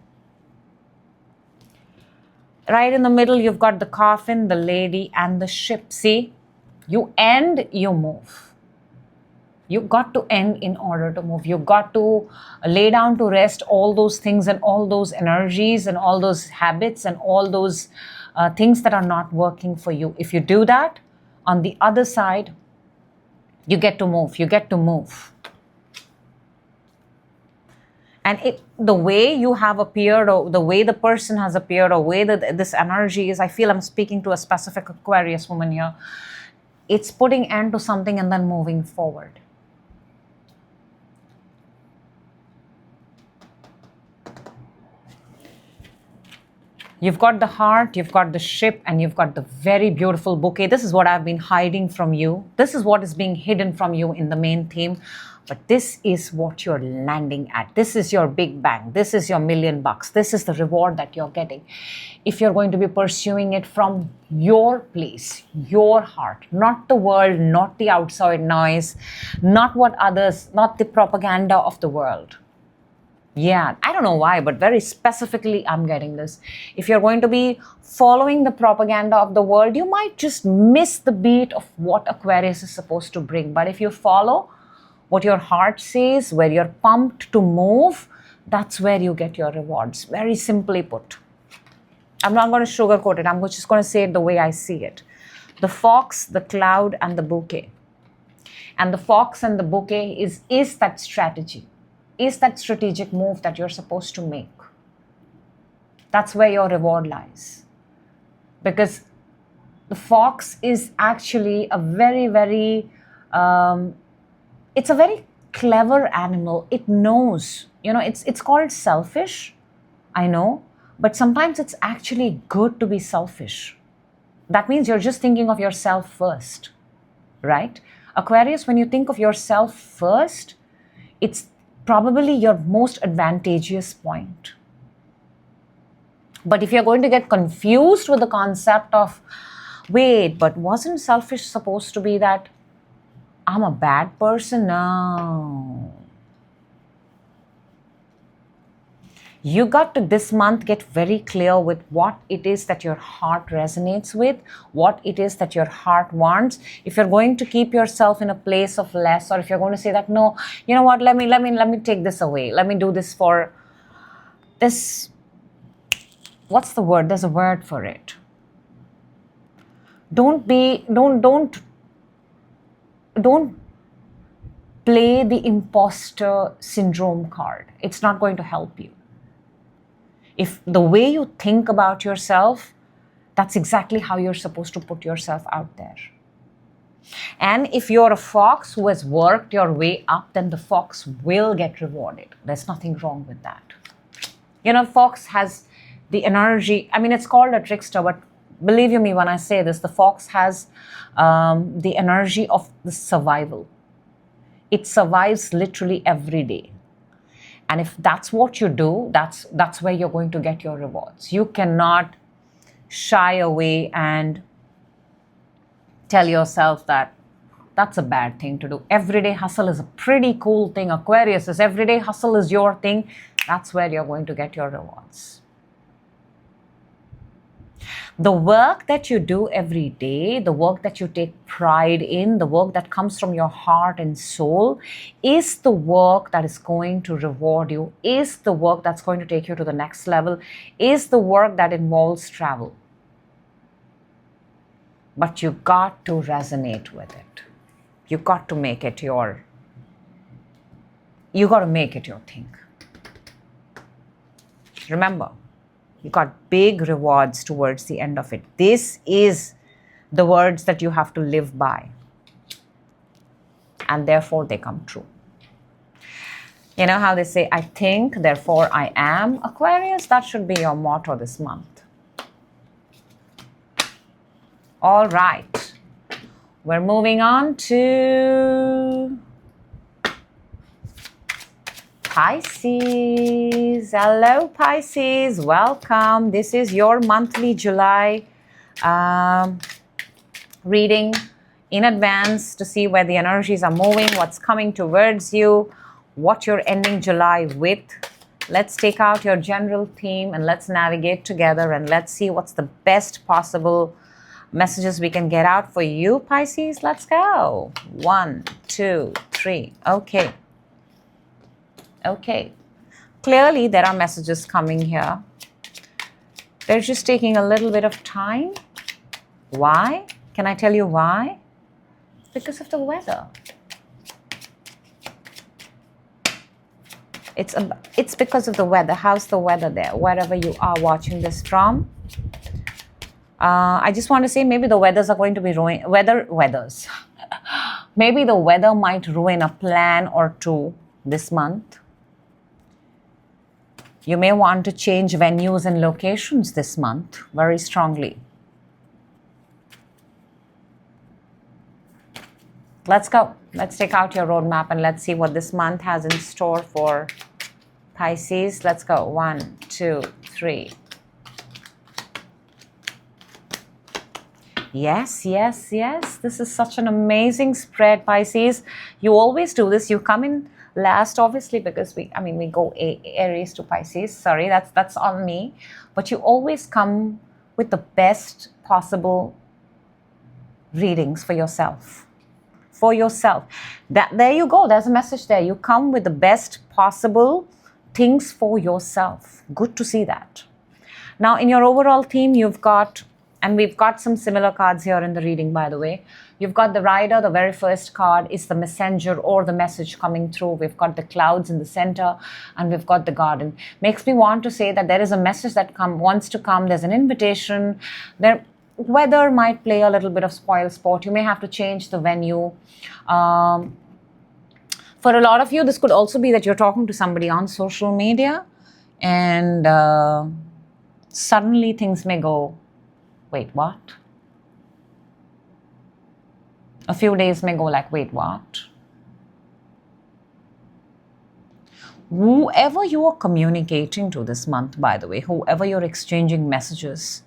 Right in the middle, you've got the coffin, the lady, and the ship. See, you end, you move. You got to end in order to move. You got to lay down to rest all those things and all those energies and all those habits and all those things that are not working for you. If you do that, on the other side, you get to move. You get to move. And the way you have appeared, or the way the person has appeared, or way that this energy is, I feel I'm speaking to a specific Aquarius woman here. It's putting end to something and then moving forward. You've got the heart, you've got the ship, and you've got the very beautiful bouquet. This is what I've been hiding from you. This is what is being hidden from you in the main theme. But this is what you're landing at. This is your big bang. This is your $1 million. This is the reward that you're getting. If you're going to be pursuing it from your place, your heart, not the world, not the outside noise, not what others, not the propaganda of the world. Yeah, I don't know why, but very specifically, I'm getting this. If you're going to be following the propaganda of the world, you might just miss the beat of what Aquarius is supposed to bring. But if you follow what your heart says, where you're pumped to move, that's where you get your rewards. Very simply put. I'm not going to sugarcoat it. I'm just going to say it the way I see it. The fox, the cloud, and the bouquet. And the fox and the bouquet is that strategy. Is that strategic move that you're supposed to make. That's where your reward lies. Because the fox is actually a very, very, it's a very clever animal. It knows, it's called selfish, I know, but sometimes it's actually good to be selfish. That means you're just thinking of yourself first, right? Aquarius, when you think of yourself first, it's probably your most advantageous point. But if you're going to get confused with the concept of, wait, but wasn't selfish supposed to be that I'm a bad person? No. You got to this month get very clear with what it is that your heart resonates with, what it is that your heart wants. If you're going to keep yourself in a place of less, or if you're going to say that, no, you know what, let me take this away. Let me do this for this. What's the word? There's a word for it. Don't play the imposter syndrome card. It's not going to help you. If the way you think about yourself, that's exactly how you're supposed to put yourself out there. And if you're a fox who has worked your way up, then the fox will get rewarded. There's nothing wrong with that. Fox has the energy. I mean, it's called a trickster, but believe you me when I say this, the fox has the energy of the survival. It survives literally every day. And if that's what you do, that's where you're going to get your rewards. You cannot shy away and tell yourself that that's a bad thing to do. Everyday hustle is a pretty cool thing. Aquarius is everyday hustle is your thing. That's where you're going to get your rewards. The work that you do every day, the work that you take pride in, the work that comes from your heart and soul, is the work that is going to reward you, is the work that's going to take you to the next level, is the work that involves travel. But you got to resonate with it. You got to make it your thing. Remember, You got big rewards towards the end of it. This is the words that you have to live by. And therefore they come true. You know how they say, I think, therefore I am. Aquarius, that should be your motto this month. All right. We're moving on to Pisces. Hello, Pisces. Welcome. This is your monthly July reading in advance to see where the energies are moving, what's coming towards you, what you're ending July with. Let's take out your general theme and let's navigate together and let's see what's the best possible messages we can get out for you, Pisces. Let's go. 1, 2, 3. Okay. Okay. Clearly, there are messages coming here. They're just taking a little bit of time. Why? Can I tell you why? Because of the weather. It's because of the weather. How's the weather there? Wherever you are watching this from. I just want to say maybe the weathers are going to be weathers. Maybe the weather might ruin a plan or two this month. You may want to change venues and locations this month very strongly. Let's go. Let's take out your roadmap and let's see what this month has in store for Pisces. Let's go. 1, 2, 3. Yes, yes, yes. This is such an amazing spread, Pisces. You always do this. You come in last, obviously, because we go Aries to Pisces. Sorry, that's on me. But you always come with the best possible readings for yourself. For yourself. There you go. There's a message there. You come with the best possible things for yourself. Good to see that. Now, in your overall theme, you've got, and we've got some similar cards here in the reading, by the way. You've got the Rider. The very first card is the messenger or the message coming through. We've got the clouds in the center and we've got the garden. Makes me want to say that there is a message that wants to come. There's an invitation. Weather might play a little bit of spoil sport. You may have to change the venue. For a lot of you, this could also be that you're talking to somebody on social media and suddenly things may go, wait, what? A few days may go like, wait, what? Whoever you are communicating to this month, by the way, whoever you're exchanging messages,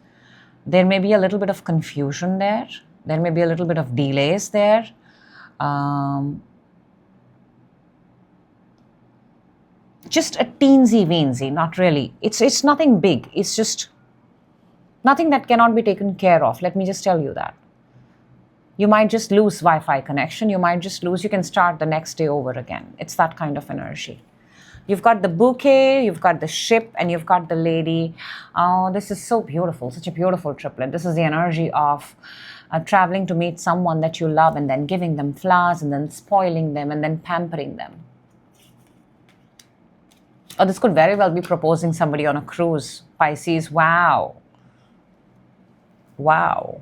there may be a little bit of confusion there. There may be a little bit of delays there. Just a teensy-weensy, not really. It's nothing big. It's just nothing that cannot be taken care of. Let me just tell you that. You might just lose Wi-Fi connection. You might just lose. You can start the next day over again. It's that kind of energy. You've got the bouquet, you've got the ship, and you've got the lady. Oh, this is so beautiful. Such a beautiful triplet. This is the energy of traveling to meet someone that you love and then giving them flowers and then spoiling them and then pampering them. Or this could very well be proposing somebody on a cruise. Pisces, wow. Wow.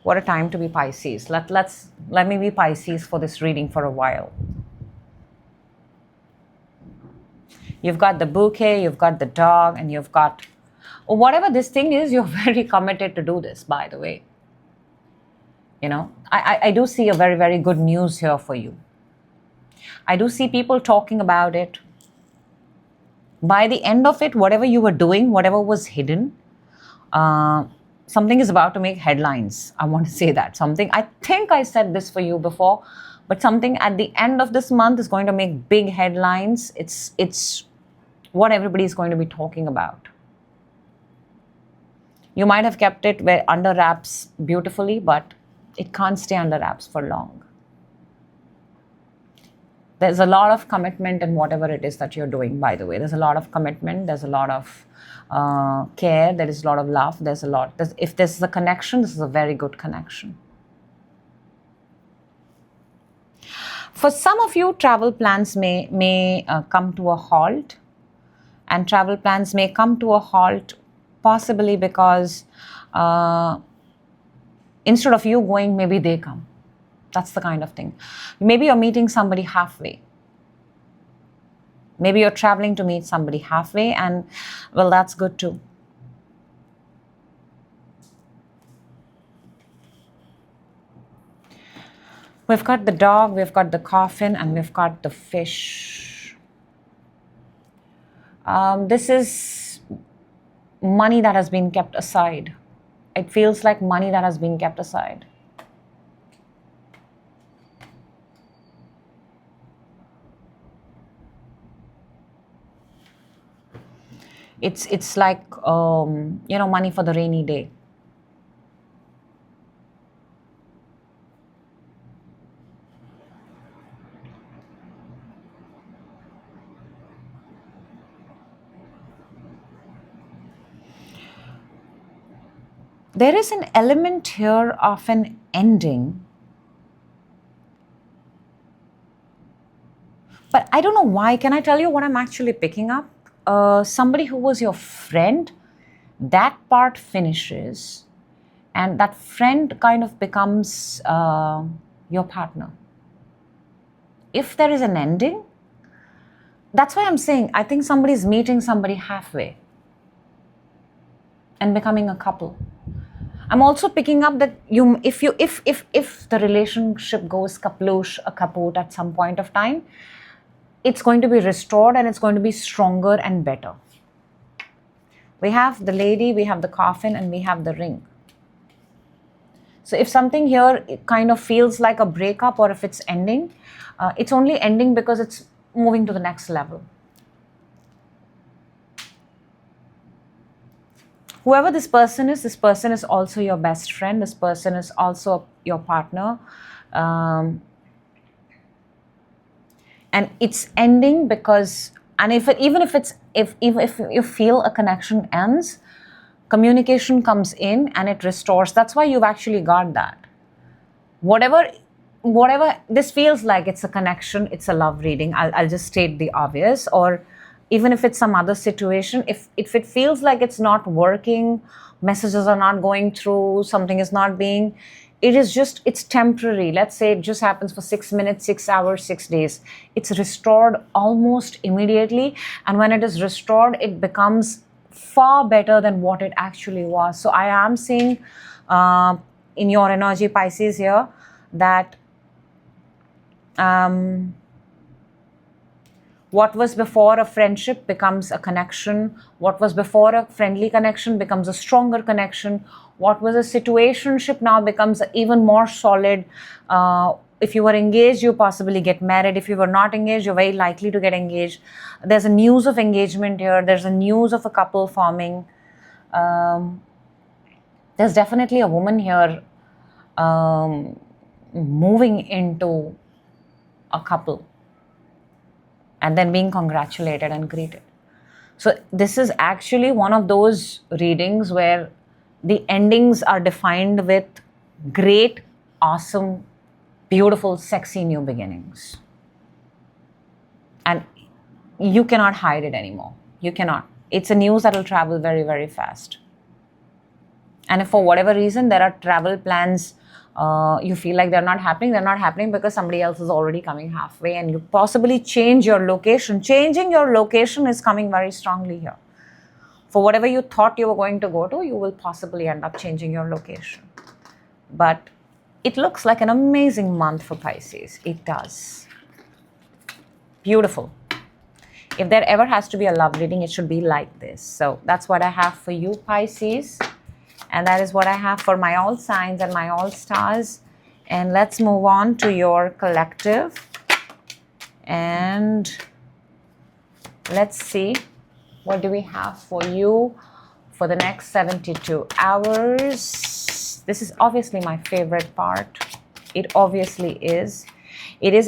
What a time to be Pisces. Let me be Pisces for this reading for a while. You've got the bouquet, you've got the dog, and you've got whatever this thing is, you're very committed to do this, by the way. You know, I do see a very, very good news here for you. I do see people talking about it. By the end of it, whatever you were doing, whatever was hidden, something is about to make headlines. I want to say that. Something, I think I said this for you before, but something at the end of this month is going to make big headlines. It's what everybody is going to be talking about. You might have kept it under wraps beautifully, but it can't stay under wraps for long. There's a lot of commitment in whatever it is that you're doing, by the way. There's a lot of commitment. There's a lot of care. There is a lot of love. If this is a connection, this is a very good connection. For some of you, travel plans may come to a halt. and travel plans may come to a halt, possibly because instead of you going, maybe they come. That's the kind of thing. Maybe you're meeting somebody halfway. Maybe you're traveling to meet somebody halfway, and well, that's good too. We've got the dog, we've got the coffin, and we've got the fish. This is money that has been kept aside. It feels like money that has been kept aside. It's like, money for the rainy day. There is an element here of an ending. But I don't know why. Can I tell you what I'm actually picking up? Somebody who was your friend, that part finishes, and that friend kind of becomes your partner. If there is an ending, that's why I'm saying I think somebody's meeting somebody halfway and becoming a couple. I'm also picking up that if the relationship goes kaput at some point of time, it's going to be restored and it's going to be stronger and better. We have the lady, we have the coffin, and we have the ring. So if something here kind of feels like a breakup, or if it's ending, it's only ending because it's moving to the next level. Whoever this person is also your best friend. This person is also your partner. And it's ending because, and if you feel a connection ends, communication comes in and it restores. That's why you've actually got that. Whatever this feels like, it's a connection, it's a love reading. I'll just state the obvious. Or even if it's some other situation, if it feels like it's not working, messages are not going through, something is not being, it's temporary. Let's say it just happens for 6 minutes, 6 hours, 6 days. It's restored almost immediately. And when it is restored, it becomes far better than what it actually was. So I am seeing in your energy, Pisces, here, that what was before a friendship becomes a connection. What was before a friendly connection becomes a stronger connection. What was a situationship now becomes even more solid. If you were engaged, you possibly get married. If you were not engaged, you're very likely to get engaged. There's a news of engagement here. There's a news of a couple forming. There's definitely a woman here moving into a couple and then being congratulated and greeted. So this is actually one of those readings where the endings are defined with great, awesome, beautiful, sexy new beginnings. And you cannot hide it anymore. You cannot. It's a news that will travel very, very fast. And if for whatever reason there are travel plans, you feel like they're not happening because somebody else is already coming halfway, and you possibly change your location. Changing your location is coming very strongly here. For whatever you thought you were going to go to, you will possibly end up changing your location. But it looks like an amazing month for Pisces. It does. Beautiful. If there ever has to be a love reading, it should be like this. So that's what I have for you, Pisces. And that is what I have for my all signs and my all stars. And let's move on to your collective. And let's see, what do we have for you for the next 72 hours? This is obviously my favorite part. It obviously is. It is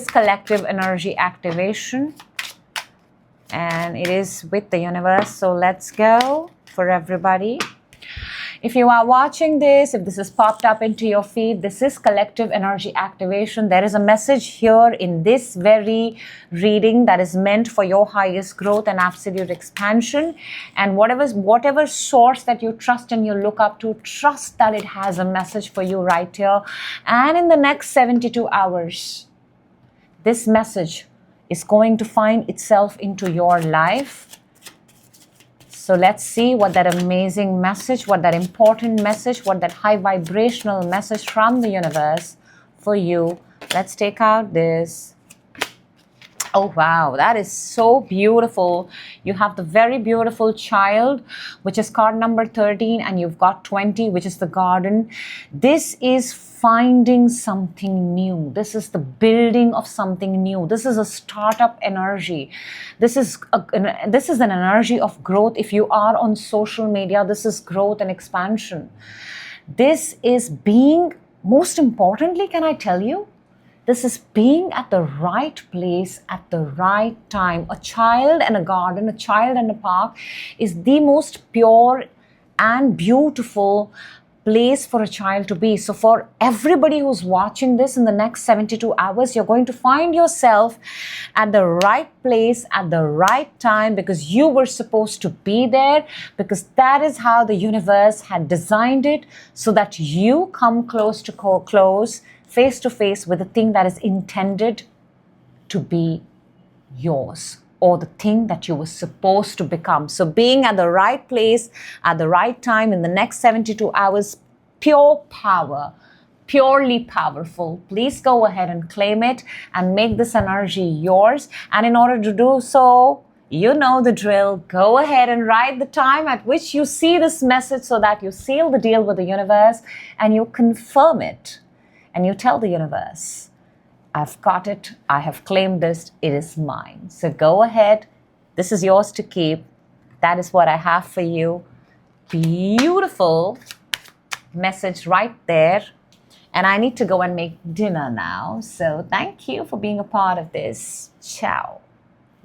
collective energy activation. And it is with the universe. So let's go for everybody. If you are watching this, if this has popped up into your feed, this is collective energy activation. There is a message here in this very reading that is meant for your highest growth and absolute expansion. And whatever source that you trust and you look up to, trust that it has a message for you right here. And in the next 72 hours, this message is going to find itself into your life. So let's see what that amazing message, what that important message, what that high vibrational message from the universe for you. Let's take out this. Oh, wow, that is so beautiful. You have the very beautiful child, which is card number 13, and you've got 20, which is the garden. This is finding something new. This is the building of something new. This is a startup energy. This is an energy of growth. If you are on social media, this is growth and expansion. This is being, most importantly, can I tell you, this is being at the right place at the right time. A child and a garden, a child and a park is the most pure and beautiful place for a child to be. So for everybody who's watching this in the next 72 hours, you're going to find yourself at the right place at the right time because you were supposed to be there, because that is how the universe had designed it, so that you come close to close, face to face with the thing that is intended to be yours, or the thing that you were supposed to become. So being at the right place at the right time in the next 72 hours, pure power, purely powerful. Please go ahead and claim it and make this energy yours. And in order to do so, you know the drill. Go ahead and write the time at which you see this message so that you seal the deal with the universe and you confirm it. And you tell the universe, I've got it, I have claimed this, it is mine. So go ahead, this is yours to keep. That is what I have for you. Beautiful message right there. And I need to go and make dinner now. So thank you for being a part of this. Ciao.